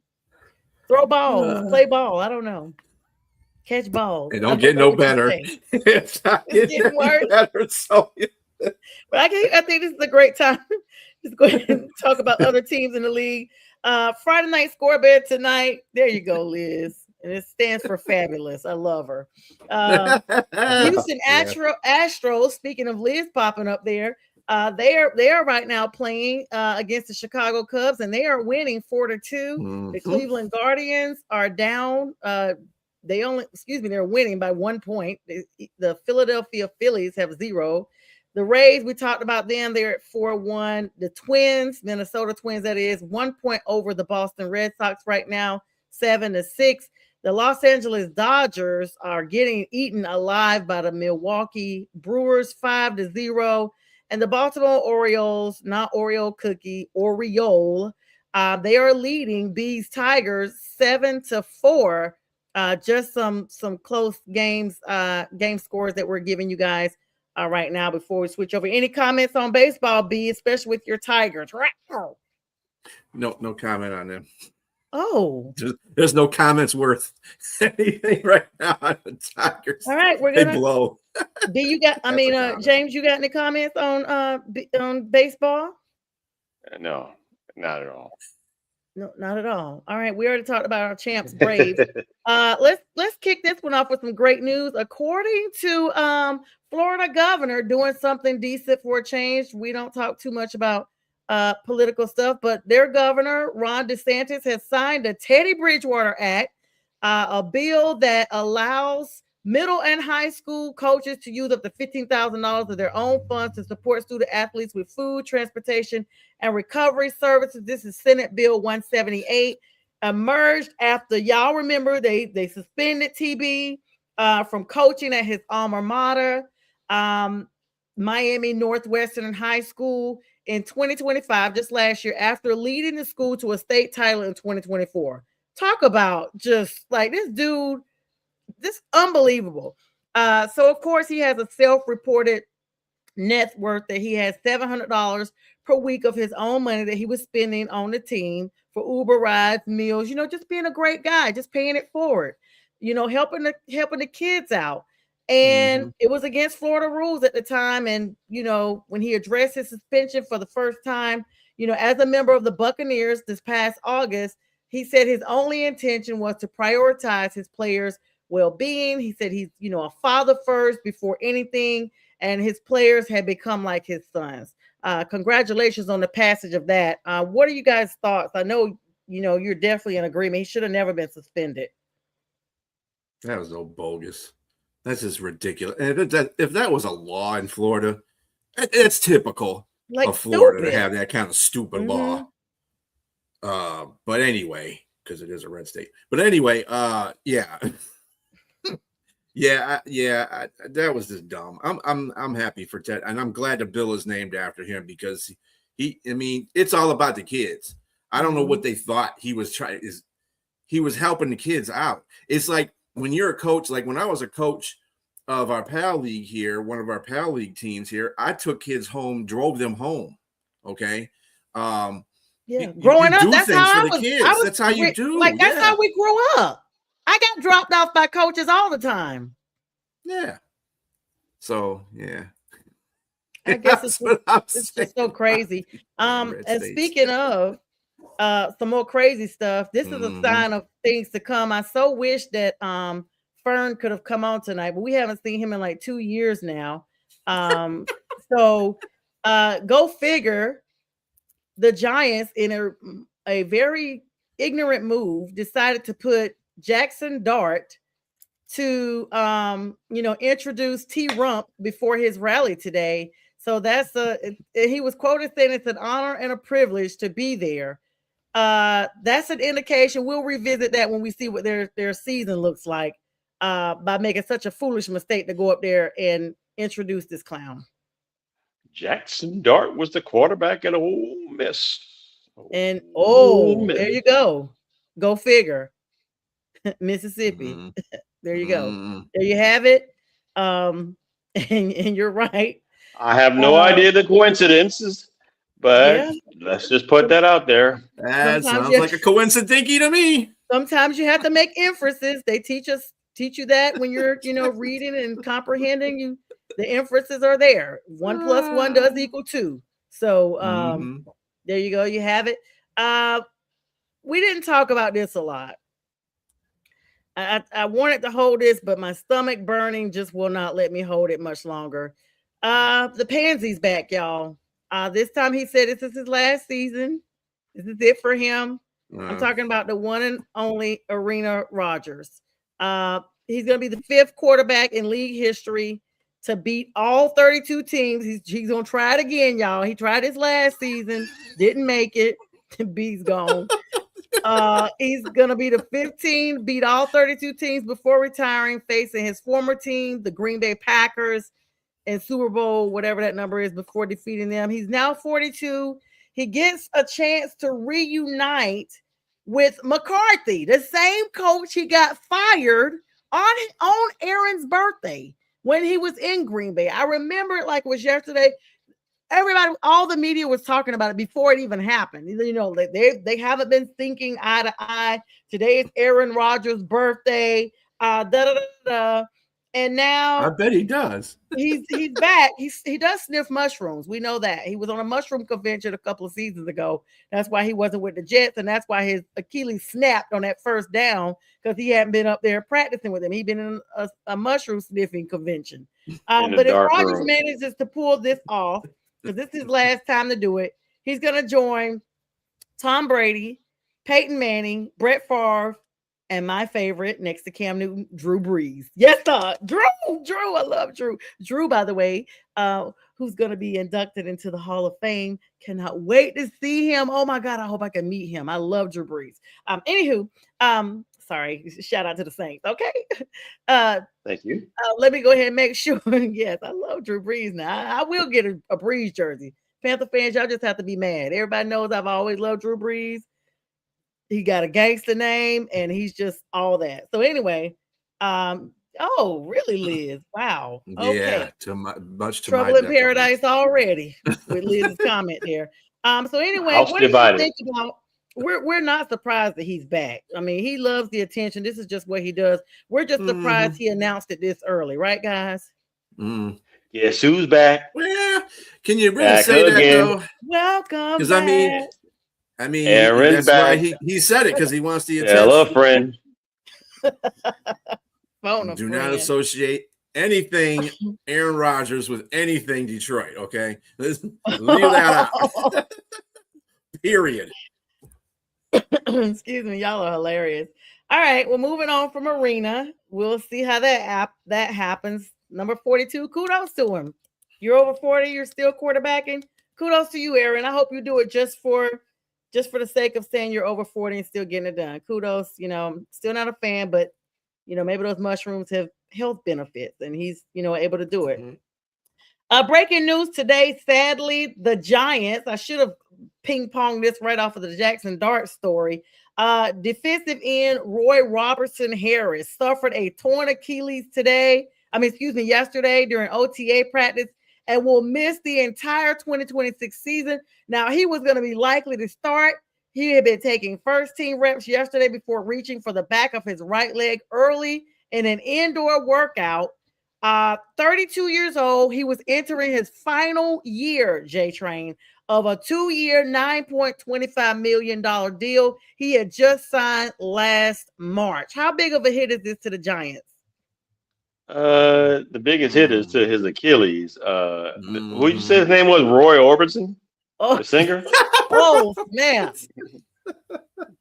throw balls, play ball. I don't know. Catch balls. It don't get no better. It's getting worse. Better, so but I think this is a great time. Just go ahead and talk about other teams in the league. Friday night scoreboard tonight. There you go, Liz. And it stands for fabulous. I love her. Houston Astros, speaking of Liz popping up there, they are right now playing against the Chicago Cubs, and they are winning 4-2. Mm-hmm. The Cleveland Guardians are down. They're winning by 1 point. The Philadelphia Phillies have 0. The Rays, we talked about them. They're at 4-1. The Twins, Minnesota Twins, that is, 1 point over the Boston Red Sox right now, 7-6. The Los Angeles Dodgers are getting eaten alive by the Milwaukee Brewers, 5-0. And the Baltimore Orioles, not Oreo cookie, Oriole, they are leading Bees Tigers 7-4. Just some close games, game scores that we're giving you guys right now before we switch over. Any comments on baseball, B, especially with your Tigers? No comment on them. Oh, there's no comments worth anything right now on the Tigers. All right, they blow. B, you got? I mean, James, you got any comments on baseball? No, not at all. No, not at all. All right, we already talked about our champs, Braves. Let's kick this one off with some great news. According to Florida governor doing something decent for a change. We don't talk too much about political stuff, but their governor, Ron DeSantis, has signed a Teddy Bridgewater Act, a bill that allows middle and high school coaches to use up to $15,000 of their own funds to support student athletes with food, transportation, and recovery services. This is Senate Bill 178, emerged after, y'all remember, they suspended TB from coaching at his alma mater. Miami Northwestern High School in 2025, just last year, after leading the school to a state title in 2024. Talk about just like this dude, this unbelievable. So of course he has a self-reported net worth that he has $700 per week of his own money that he was spending on the team for Uber rides, meals, just being a great guy, just paying it forward, helping the kids out. And it was against Florida rules at the time. And, when he addressed his suspension for the first time, as a member of the Buccaneers this past August, he said his only intention was to prioritize his players' well-being. He said he's, a father first before anything, and his players had become like his sons. Congratulations on the passage of that. What are you guys' thoughts? I know, you're definitely in agreement. He should have never been suspended. That was so bogus. That's just ridiculous. And if that was a law in Florida, it's typical of Florida to have that kind of stupid law. But anyway, because it is a red state. But anyway, yeah. That was just dumb. I'm happy for Ted, and I'm glad the bill is named after him because it's all about the kids. I don't know what they thought he was trying. He was helping the kids out. It's like when you're a coach, like when I was a coach of our PAL league here, one of our PAL league teams here, I took kids home, drove them home. Okay. Growing you up, do that's things how for the kids. That's how you do. Like that's how we grew up. I got dropped off by coaches all the time. Yeah. So yeah. I guess it's just so crazy. And speaking of some more crazy stuff, this is a sign of things to come. I so wish that Fern could have come on tonight, but we haven't seen him in like 2 years now. So go figure. The Giants, in a very ignorant move, decided to put Jackson Dart to introduce T Rump before his rally today. So he was quoted saying it's an honor and a privilege to be there. That's an indication. We'll revisit that when we see what their season looks like by making such a foolish mistake to go up there and introduce this clown. Jackson Dart was the quarterback at Ole Miss. And there you go. Go figure. Mississippi. There you go. There you have it. And you're right. I have no idea the coincidences, but let's just put that out there. That sounds like a coincidence to me. Sometimes you have to make inferences. They teach you that when you're, reading and comprehending. The inferences are there. 1 + 1 does equal 2. So there you go. You have it. We didn't talk about this a lot. I wanted to hold this, but my stomach burning just will not let me hold it much longer. The Pansy's back, y'all. This time he said this is his last season. This is it for him. I'm talking about the one and only Arena Rodgers. He's going to be the 5th quarterback in league history to beat all 32 teams. He's going to try it again, y'all. He tried his last season, didn't make it. B's gone. He's going to be the 15th, beat all 32 teams before retiring, facing his former team, the Green Bay Packers, in Super Bowl, whatever that number is, before defeating them. He's now 42. He gets a chance to reunite with McCarthy, the same coach he got fired on Aaron's birthday when he was in Green Bay. I remember it like it was yesterday. Everybody, all the media was talking about it before it even happened. They haven't been thinking eye to eye. Today is Aaron Rodgers' birthday. And now I bet he does. He's back. He does sniff mushrooms. We know that. He was on a mushroom convention a couple of seasons ago. That's why he wasn't with the Jets, and that's why his Achilles snapped on that first down, because he hadn't been up there practicing with him. He'd been in a mushroom sniffing convention. But if Rodgers manages to pull this off, because this is his last time to do it, he's going to join Tom Brady, Peyton Manning, Brett Favre, and my favorite, next to Cam Newton, Drew Brees. Yes, Drew. I love Drew. Drew, by the way, who's going to be inducted into the Hall of Fame. Cannot wait to see him. Oh, my God, I hope I can meet him. I love Drew Brees. Sorry, shout out to the Saints. Okay. Thank you. Let me go ahead and make sure. Yes, I love Drew Brees now. I will get a Brees jersey. Panther fans, y'all just have to be mad. Everybody knows I've always loved Drew Brees. He got a gangster name, and he's just all that. So anyway, oh, really, Liz? Wow. Okay. Yeah, much to Trouble my in detriment. paradise already with Liz's comment there. So anyway, House what do you divided. think about? We're not surprised that he's back. I mean, he loves the attention. This is just what he does. We're just surprised he announced it this early, right, guys? Yeah, Sue's back. Well, can you really Back say again. that though? Welcome Because back. I mean, Aaron's that's why back. he said it because he wants the Tell attention. a friend. Phone a Do friend. not associate anything Aaron Rodgers with anything Detroit. Okay, leave that out. Period. Excuse me, y'all are hilarious. All right, well, moving on from Arena, we'll see how that happens. Number 42, kudos to him. You're over 40, you're still quarterbacking. Kudos to you, Aaron. I hope you do it just for the sake of saying you're over 40 and still getting it done. Kudos. I'm still not a fan, but maybe those mushrooms have health benefits, and he's able to do it. Breaking news today, sadly, the Giants, I should have ping-ponged this right off of the Jackson Dart story. Defensive end Roy Robertson Harris suffered a torn Achilles yesterday during OTA practice and will miss the entire 2026 season. Now, he was going to be likely to start. He had been taking first team reps yesterday before reaching for the back of his right leg early in an indoor workout. 32 years old. He was entering his final year, J-Train, of a 2-year, $9.25 million deal. He had just signed last March. How big of a hit is this to the Giants? The biggest hit is to his Achilles. Who you say his name was? Roy Orbison? Oh. The singer? Oh, snap.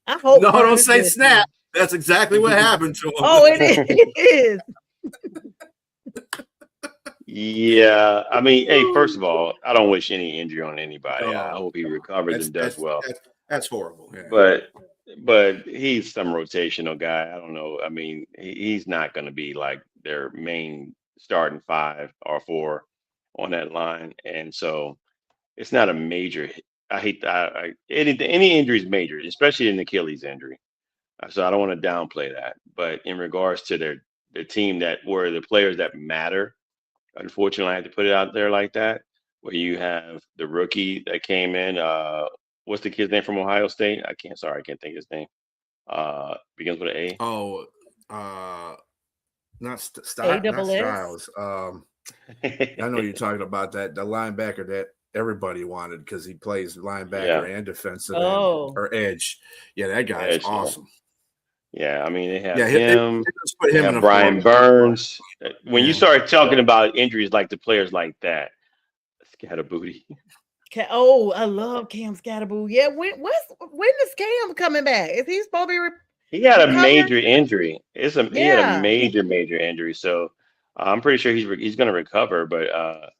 I hope. No, don't say snap. That's exactly what happened to him. Oh, it is. Yeah, I mean, hey, first of all, I don't wish any injury on anybody. I hope he recovers and does well. That's horrible. Yeah. But he's some rotational guy. I don't know. I mean, he's not going to be like their main starting 5 or 4 on that line, and so it's not a major. I hate that. Any injury is major, especially an Achilles injury. So I don't want to downplay that. But in regards to their team that were the players that matter. Unfortunately, I had to put it out there like that, where you have the rookie that came in. What's the kid's name from Ohio State? I can't think of his name. Begins with an A. Oh, not Styles. I know you're talking about that. The linebacker that everybody wanted because he plays linebacker and defensive end, or edge. Yeah, that guy is awesome. Yeah, I mean, they have him. They have Brian Burns. When you start talking about injuries like the players like that, Scatterbooty. Oh, I love Cam Scatterboo. Yeah, when is Cam coming back? Is he supposed to be? He had a major injury. He had a major injury. So I'm pretty sure he's going to recover. But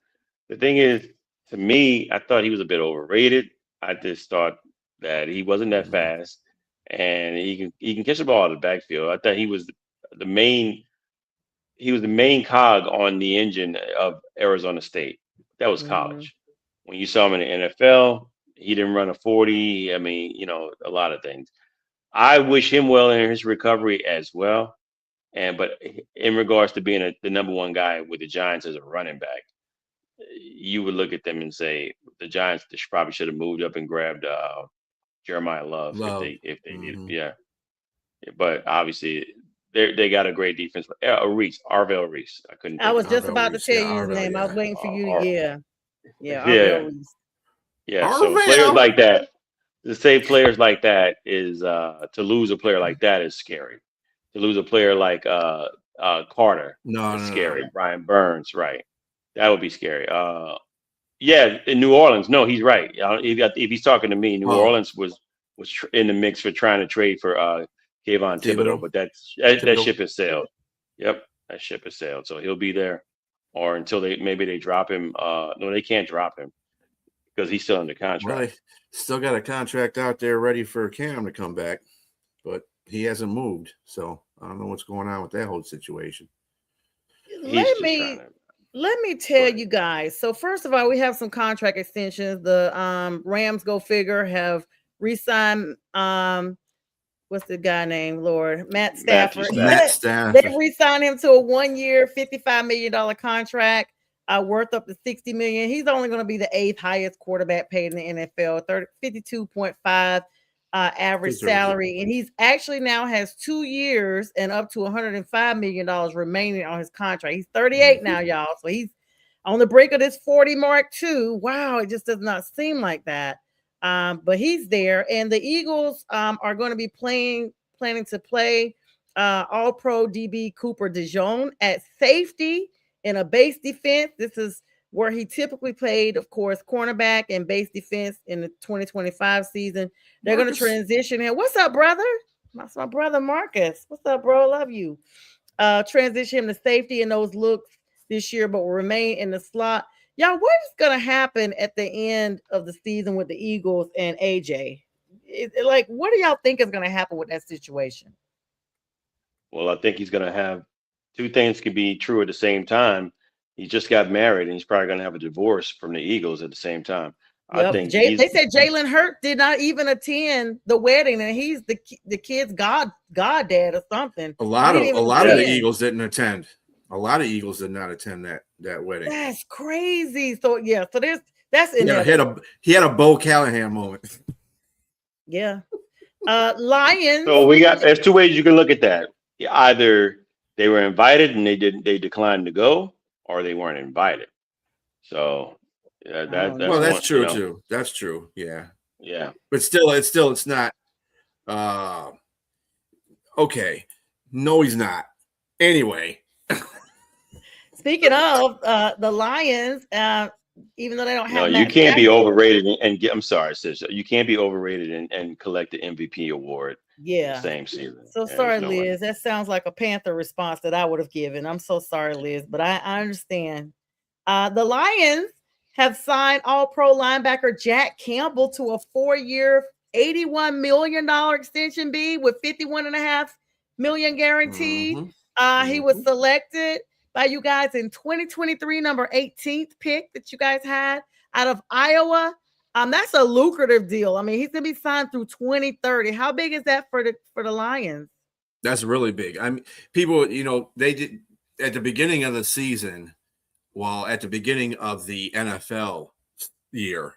the thing is, to me, I thought he was a bit overrated. I just thought that he wasn't that fast. And he can catch the ball out of the backfield. I thought he was the main cog on the engine of Arizona State. That was college. When you saw him in the NFL, he didn't run a 40. I mean, a lot of things. I wish him well in his recovery as well. But in regards to being the number one guy with the Giants as a running back, you would look at them and say the Giants probably should have moved up and grabbed Jeremiah Love. If they did, yeah. But obviously, they got a great defense. Arvell Reese. I was just about to tell you his name. I was waiting for you to Arvell Reese. Yeah. So players like that, to say players like that is to lose a player like that is scary. To lose a player like Carter is scary. No. Brian Burns, right? That would be scary. Yeah, in New Orleans. No, he's right. If he's talking to me, New Orleans was in the mix for trying to trade for Kayvon Thibodeau, but that ship has sailed. Yep, that ship has sailed. So he'll be there, or until they drop him. No, they can't drop him because he's still under contract. Well, they still got a contract out there ready for Cam to come back, but he hasn't moved. So I don't know what's going on with that whole situation. Let me tell you guys. So first of all, we have some contract extensions. The Rams, go figure, have re-signed what's the guy named, Lord? Matt Stafford. Matt Stafford. They re-signed him to a 1-year, $55 million contract, worth up to $60 million. He's only going to be the 8th highest quarterback paid in the NFL, 52.5 average salary. And he's actually now has 2 years and up to $105 million remaining on his contract. He's 38 now, y'all. So he's on the brink of this 40 mark too. Wow, it just does not seem like that. But he's there, and the Eagles are going to be planning to play All-Pro DB Cooper DeJean at safety in a base defense. This is where he typically played, of course, cornerback and base defense in the 2025 season. They're going to transition him. What's up, brother? That's my brother Marcus. What's up, bro? Love you. Transition him to safety in those looks this year, but will remain in the slot. Y'all, what is going to happen at the end of the season with the Eagles and AJ? What do y'all think is going to happen with that situation? Well, I think he's going to have two things can be true at the same time. He just got married, and he's probably going to have a divorce from the Eagles at the same time. Yep. I think they said Jalen Hurts did not even attend the wedding, and he's the kid's goddad or something. A lot of the Eagles didn't attend. A lot of Eagles did not attend that wedding. That's crazy. So yeah, so that's in there. He had a Bo Callahan moment. Yeah. Lions. So there's two ways you can look at that. Either they were invited and they declined to go, or they weren't invited. So that's true too. That's true. Yeah. Yeah. But it's not okay. No, he's not. Anyway. Speaking of the Lions, even though they don't have, you can't be overrated and get. I'm sorry, sis. You can't be overrated and collect the MVP award. Yeah, the same season. So sorry, Liz. That sounds like a Panther response that I would have given. I'm so sorry, Liz, but I understand. The Lions have signed All-Pro linebacker Jack Campbell to a 4-year, $81 million extension B with $51.5 million guaranteed. He was selected by you guys in 2023, number 18th pick that you guys had out of Iowa. That's a lucrative deal. I mean, he's gonna be signed through 2030. How big is that for the Lions? That's really big. I mean, people, they did at the beginning of the season, at the beginning of the NFL year,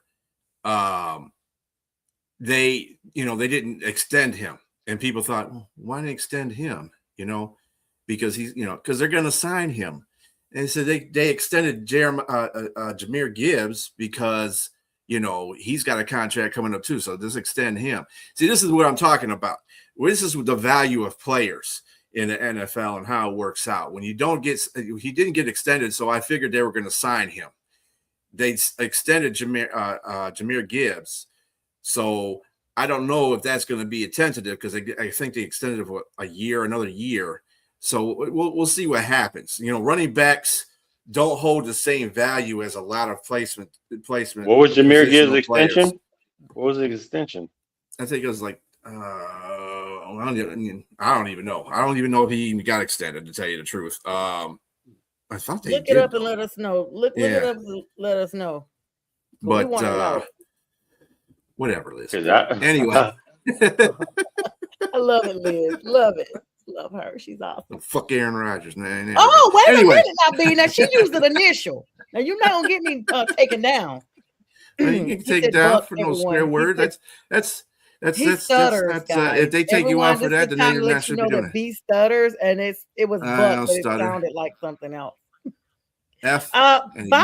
they didn't extend him, and people thought, well, why didn't they extend him? Because he's, because they're going to sign him. And so they extended Jahmyr Gibbs because, he's got a contract coming up too. So just extend him. See, this is what I'm talking about. This is the value of players in the NFL and how it works out. When he didn't get extended, so I figured they were going to sign him. They extended Jahmyr Gibbs. So I don't know if that's going to be a tentative because I think they extended it for another year. So we'll see what happens. Running backs don't hold the same value as a lot of placement. What was Jahmyr Gibbs' extension? What was the extension? I think it was like I don't even know. I don't even know if he even got extended, to tell you the truth. I thought they look it up and let us know. Look it up and let us know. But whatever, Liz. Anyway. I love it, Liz. Love it. Love her. She's awesome. Fuck Aaron Rodgers, man. Oh, wait a minute now, B. Now she used an initial. Now you're not gonna get me taken down. You can take it down for no swear word. That's if they take you out for that, then you're not should be doing it. B stutters, and it was buck, but it sounded like something else. By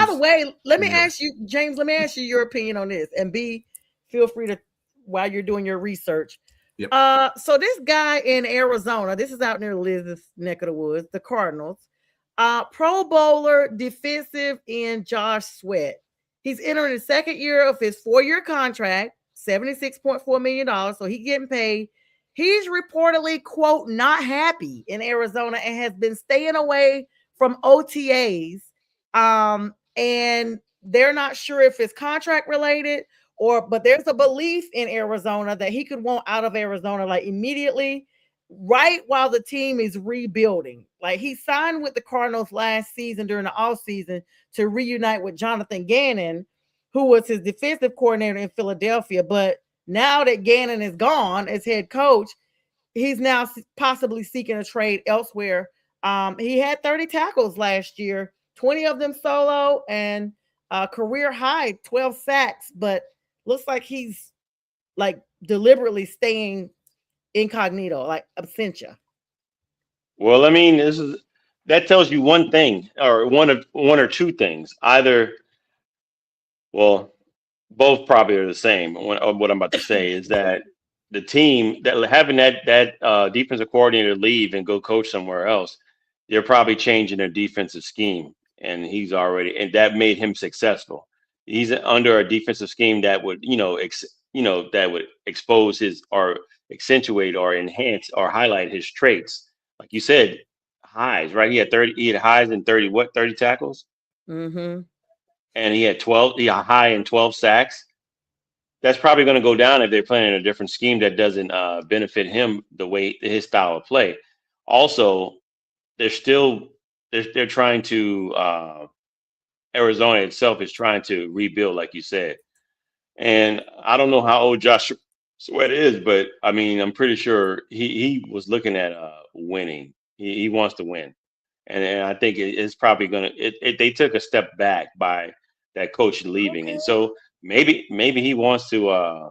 the way, let me ask you, James. Let me ask you your opinion on this, and B, feel free to while you're doing your research. Yep. So this guy in Arizona, this is out near Liz's neck of the woods, the Cardinals. Pro Bowler defensive end Josh Sweat. He's entering the second year of his 4-year contract, $76.4 million. So he's getting paid. He's reportedly, quote, not happy in Arizona and has been staying away from OTAs. And they're not sure if it's contract related but there's a belief in Arizona that he could want out of Arizona like immediately. right while the team is rebuilding. Like he signed with the Cardinals last season during the offseason to reunite with Jonathan Gannon, who was his defensive coordinator in Philadelphia. But now that Gannon is gone as head coach, he's now possibly seeking a trade elsewhere. He had 30 tackles last year, 20 of them solo, and career high 12 sacks. But looks like he's like deliberately staying incognito, like absentia. Well, I mean, that tells you one thing, or one or two things. Either, well, both probably are the same. What I'm about to say is that the team that having that defensive coordinator leave and go coach somewhere else, they're probably changing their defensive scheme, and and that made him successful. He's under a defensive scheme that would, that would expose his or accentuate or enhance or highlight his traits. Like you said, highs, right? He had highs in 30 tackles, Mm-hmm. and he had 12, high in 12 sacks. That's probably going to go down if they're playing in a different scheme that doesn't benefit him the way his style of play. Also, they're trying to Arizona itself is trying to rebuild, like you said. And I don't know how old Josh Sweat is, but I mean, I'm pretty sure he was looking at winning. He wants to win, and I think it's probably gonna. They took a step back by that coach leaving, and so maybe he wants to.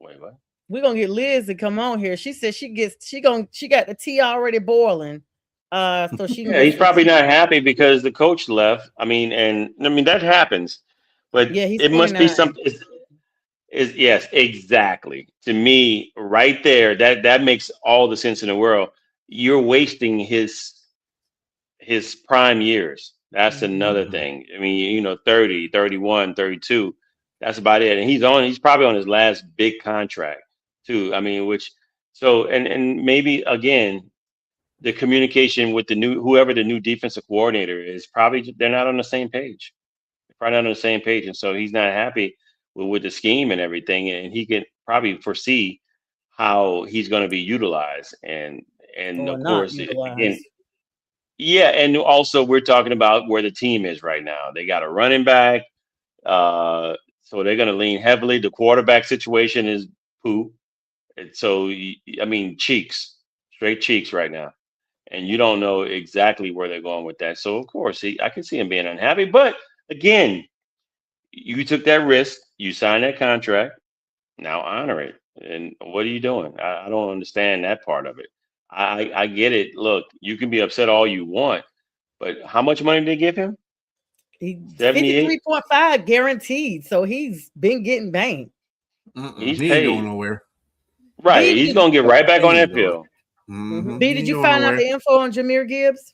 Wait, what? We're gonna get Liz to come on here. She said she got the tea already boiling. So she can Yeah, he's probably not happy because the coach left. I mean, that happens, but yeah, he's it must be 29. something. Is yes, exactly. To me, right there, that makes all the sense in the world. You're wasting his prime years. That's another thing. I mean, 30, 31, 32. That's about it. And he's probably on his last big contract too. I mean, and maybe again, the communication with whoever the new defensive coordinator is, probably they're not on the same page. They're probably not on the same page. And so he's not happy with the scheme and everything. And he can probably foresee how he's going to be utilized. And Or of not course, again, utilized. yeah, and also we're talking about where the team is right now. They got a running back, so they're going to lean heavily. The quarterback situation is poo. And so I mean, straight cheeks right now, and you don't know exactly where they're going with that. So of course, I can see him being unhappy. But again, you took that risk, you signed that contract. Now honor it. And what are you doing? I don't understand that part of it. I get it. Look, you can be upset all you want, but how much money did they give him? He 78. 53.5 guaranteed. So he's been getting banked. He's He ain't going paid. nowhere. Right. B, He's gonna get right back on that field. B, did you find out the info on Jahmyr Gibbs?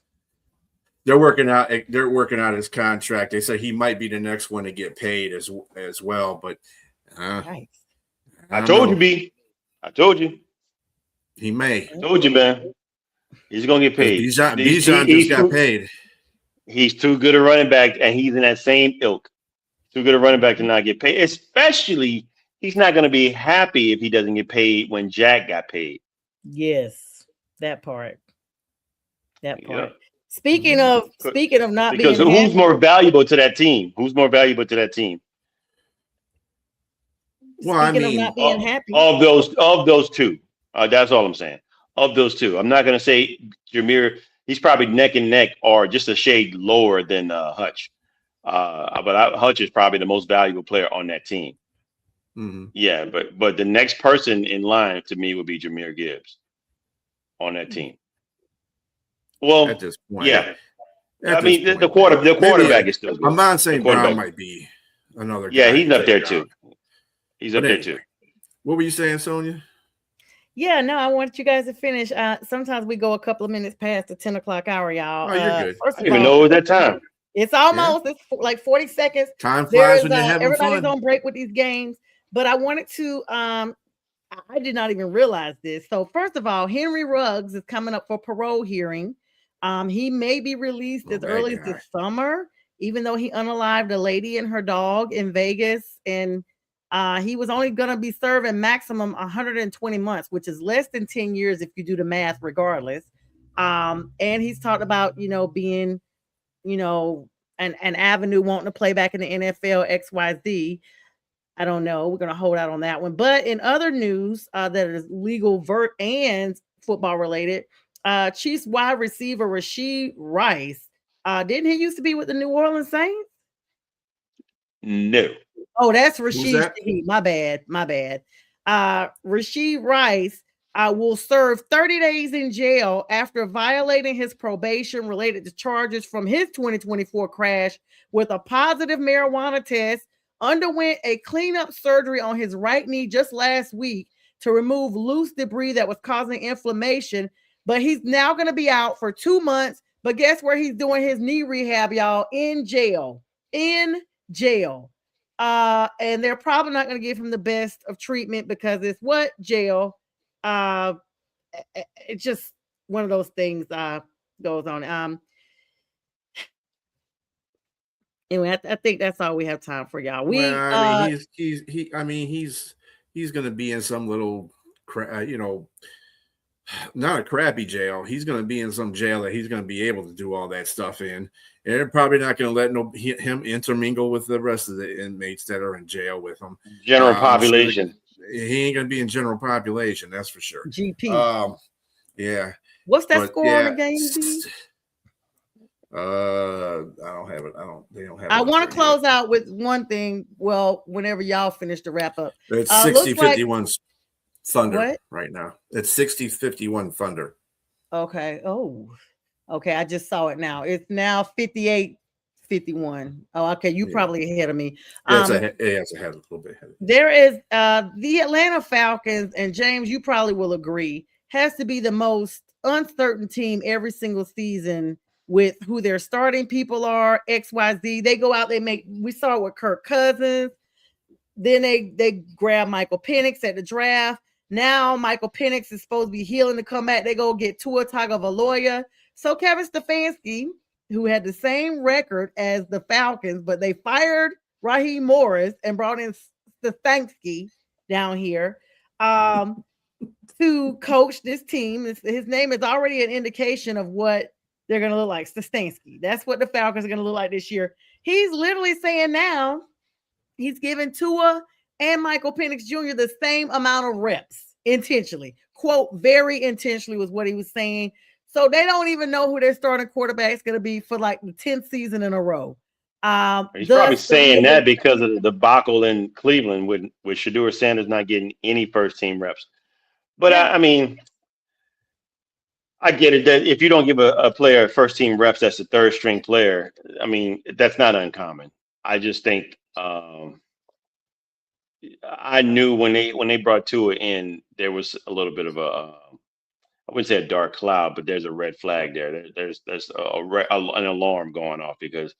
They're working out his contract. They say he might be the next one to get paid as well. But Nice. I told you, B. I told you. He may. I told you, man. He's gonna get paid. Bijan just got paid. He's too good a running back, and he's in that same ilk. Too good a running back to not get paid. Especially, he's not going to be happy if he doesn't get paid when Jack got paid. Yes, that part. That part. Yeah. Speaking of not because being who's happy, more valuable to that team? Who's more valuable to that team? Well, I mean, of not being happy. Of those two. That's all I'm saying. Of those two, I'm not going to say Jahmyr. He's probably neck and neck or just a shade lower than Hutch. But Hutch is probably the most valuable player on that team. Mm-hmm. Yeah, but the next person in line to me would be Jahmyr Gibbs on that team. Well, at this point, yeah. I mean, the quarterback is still good. I'm not saying Brown might be another guy. Yeah, he's up there too. He's up there too. What were you saying, Sonia? Yeah, no, I want you guys to finish. Sometimes we go a couple of minutes past the 10 o'clock hour, y'all. Oh, you're good. First I didn't even know it was that time. It's almost it's like 40 seconds. Time flies when you're having everybody's fun. on break with these games, but I wanted to I did not even realize this. So first of all, Henry Ruggs is coming up for parole hearing. He may be released as early as this summer, even though he unalived a lady and her dog in Vegas. And He was only going to be serving maximum 120 months, which is less than 10 years if you do the math, regardless. And he's talked about, being, an avenue wanting to play back in the NFL, XYZ. I don't know. We're going to hold out on that one. But in other news that is legal, vert, and football related, Chiefs wide receiver Rashee Rice. Didn't he used to be with the New Orleans Saints? No. Oh, that's Rashee. that? My bad. Rashee Rice will serve 30 days in jail after violating his probation related to charges from his 2024 crash with a positive marijuana test. Underwent a cleanup surgery on his right knee just last week to remove loose debris that was causing inflammation. But he's now going to be out for 2 months. But guess where he's doing his knee rehab, y'all? In jail. In jail. And they're probably not going to give him the best of treatment because it's what? Jail. It's just one of those things goes on. Anyway, I think that's all we have time for, y'all. He's going to be in some little, not a crappy jail. He's going to be in some jail that he's going to be able to do all that stuff in, and they're probably not going to let him intermingle with the rest of the inmates that are in jail with him. General population. He ain't going to be in general population. That's for sure. GP. Yeah. What's that score on the game? I don't have it. They don't have it. I want to close out with one thing. Well, whenever y'all finish the wrap up, it's 60-51 Thunder what? Right now. It's 60-51 Thunder. Okay. Oh, okay. I just saw it now. It's now 58-51. Oh, okay. You probably ahead of me. It's ahead a little bit ahead. There is the Atlanta Falcons, and James, you probably will agree, has to be the most uncertain team every single season with who their starting people are, XYZ. They go out, we saw it with Kirk Cousins. Then they grab Michael Penix at the draft. Now Michael Penix is supposed to be healing to come back. They go get Tua Tagovailoa. So Kevin Stefanski, who had the same record as the Falcons, but they fired Raheem Morris and brought in Stefanski down here to coach this team. His name is already an indication of what they're going to look like. Stefanski. That's what the Falcons are going to look like this year. He's literally saying now he's giving Tua and Michael Penix Jr. the same amount of reps intentionally. Quote, very intentionally was what he was saying. So they don't even know who their starting quarterback is going to be for like the 10th season in a row. He's probably saying that because of the debacle in Cleveland with Shedeur Sanders not getting any first team reps. But yeah. I mean, I get it that if you don't give a player first team reps, that's a third string player. I mean, that's not uncommon. I just think I knew when they brought Tua in, there was a little bit of I wouldn't say a dark cloud, but there's a red flag there. There's an alarm going off because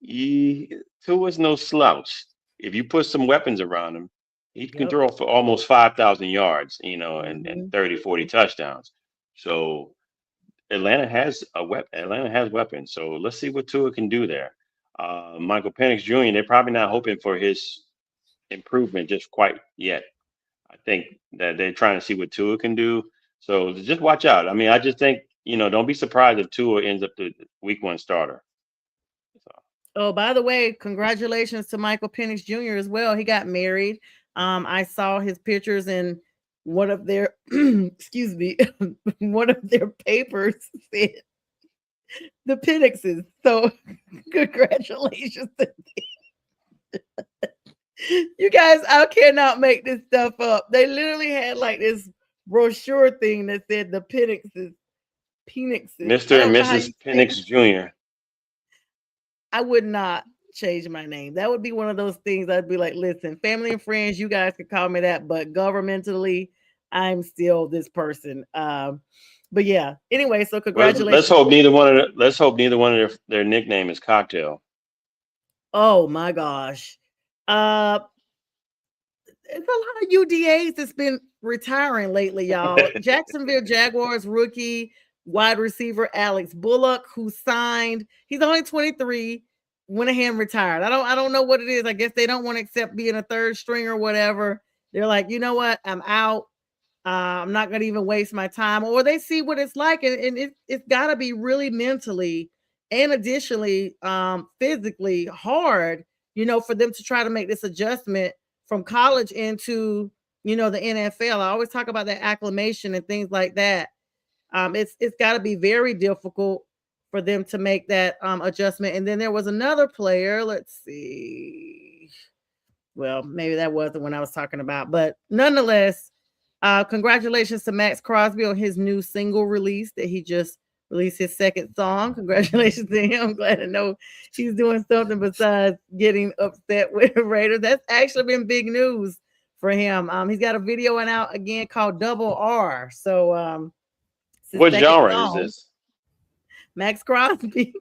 Tua's no slouch. If you put some weapons around him, he can throw for almost 5,000 yards, and 30, 40 touchdowns. So Atlanta has a weapon. Atlanta has weapons. So let's see what Tua can do there. Michael Penix Jr., they're probably not hoping for his improvement just quite yet. I think that they're trying to see what Tua can do. So just watch out. I mean, I just think, don't be surprised if Tua ends up the week 1 starter. So. Oh, by the way, congratulations to Michael Penix Jr. as well. He got married. I saw his pictures in one of their, excuse me, one of their papers said the Penixes. So congratulations to them. You guys, I cannot make this stuff up. They literally had like this brochure thing that said the Penixes. Mr. and Mrs. Penix Jr. I would not change my name. That would be one of those things I'd be like, listen, family and friends, you guys can call me that, but governmentally, I'm still this person. But yeah. Anyway, so congratulations. Let's hope neither one of their nickname is Cocktail. Oh my gosh. There's a lot of UDAs that's been retiring lately, y'all. Jacksonville Jaguars rookie wide receiver Alex Bullock, who signed, he's only 23, went ahead and retired. I don't know what it is. I guess they don't want to accept being a third string or whatever. They're like, you know what? I'm out. I'm not going to even waste my time. Or they see what it's like, and it's got to be really mentally and additionally physically hard, for them to try to make this adjustment from college into, the NFL. I always talk about that acclimation and things like that. It's got to be very difficult for them to make that adjustment. And then there was another player. Let's see. Well, maybe that wasn't what I was talking about, but nonetheless, congratulations to Max Crosby on his new single release that he just released his second song. Congratulations to him. I'm glad to know he's doing something besides getting upset with the Raiders. That's actually been big news for him. He's got a video out again called Double R. So, what genre is this? Max Crosby.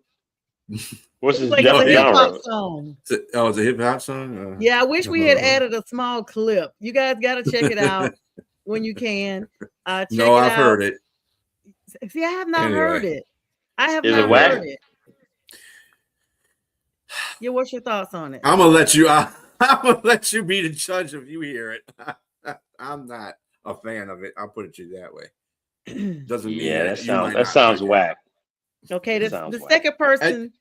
What's his like genre? Hip-hop song. It's a hip-hop song? Yeah, I wish we had added a small clip. You guys got to check it out when you can. I've heard it. See, I have not heard it. I have Is not it whack? heard it. Yeah, what's your thoughts on it? I'm gonna let you be the judge if you hear it. I'm not a fan of it. I'll put it to you that way. Doesn't mean that sounds whack. Okay, the second person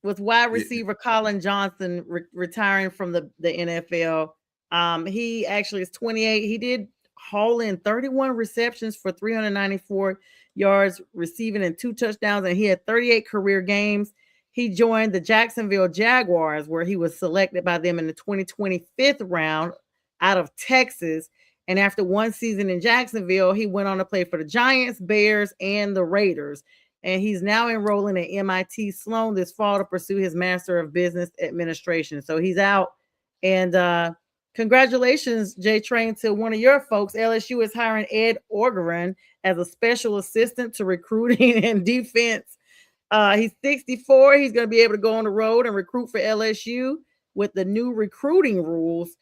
was wide receiver Colin Johnson retiring from the NFL. He actually is 28. He did haul in 31 receptions for 394 yards receiving and 2 touchdowns, and he had 38 career games. He joined the Jacksonville Jaguars, where he was selected by them in the 2025 round out of Texas. And after one season in Jacksonville, he went on to play for the Giants, Bears, and the Raiders. And he's now enrolling at MIT Sloan this fall to pursue his Master of Business Administration. So he's out. And congratulations, J Train, to one of your folks. LSU is hiring Ed Orgeron as a special assistant to recruiting and defense. He's 64. He's going to be able to go on the road and recruit for LSU with the new recruiting rules.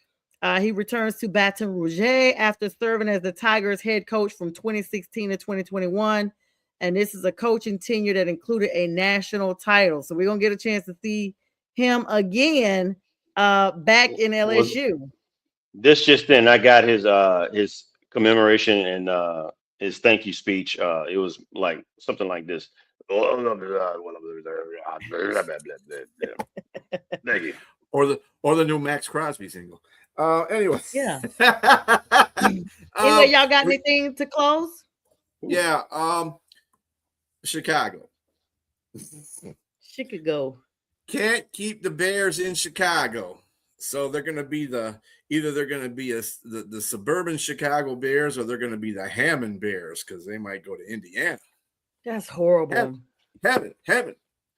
He returns to Baton Rouge after serving as the Tigers head coach from 2016 to 2021. And this is a coaching tenure that included a national title. So we're going to get a chance to see him again back in LSU. This just in, I got his commemoration and his thank you speech. It was like something like this. Thank you. Or the new Max Crosby single. Anyway. Yeah. Anyway, y'all got anything to close? Yeah. Chicago. Can't keep the Bears in Chicago. So they're going to be the suburban Chicago Bears, or they're going to be the Hammond Bears, because they might go to Indiana. That's horrible. Heaven.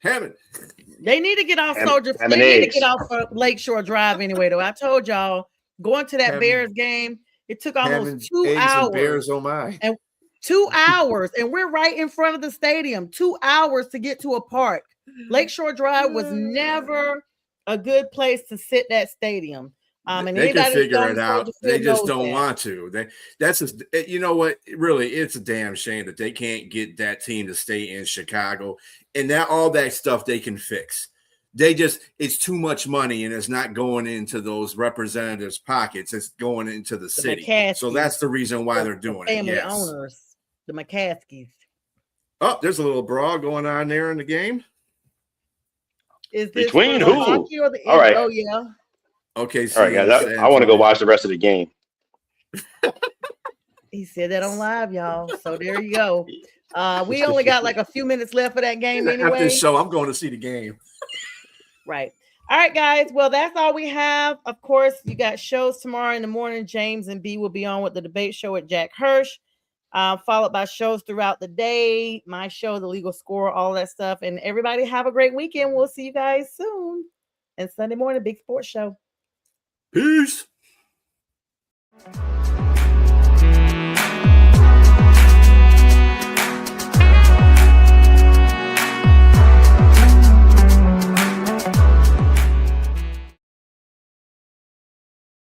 They need to get off Soldier. They need to get off Lakeshore Drive anyway. Though I told y'all, going to that Bears game, it took almost 2 hours. Bears, oh my! And 2 hours, and we're right in front of the stadium. 2 hours to get to a park. Lakeshore Drive was never a good place to sit that stadium. And they can figure it out. They just don't want to. That's just, you know what? Really, it's a damn shame that they can't get that team to stay in Chicago. And that all that stuff they can fix. It's too much money, and it's not going into those representatives' pockets. It's going into the city. So that's the reason why they're doing it. Family owners, the McCaskies. Oh, there's a little brawl going on there in the game. Is this between who? All right. Oh yeah. Okay. All right, guys. I want to go watch the rest of the game. He said that on live, y'all. So there you go. We only got like a few minutes left for that game anyway. After this show, I'm going to see the game. Right. All right, guys. Well, that's all we have. Of course, you got shows tomorrow in the morning. James and B will be on with the debate show at Jack Hirsch, followed by shows throughout the day. My show, The Legal Score, all that stuff. And everybody have a great weekend. We'll see you guys soon. And Sunday morning, Big Sports Show. Peace.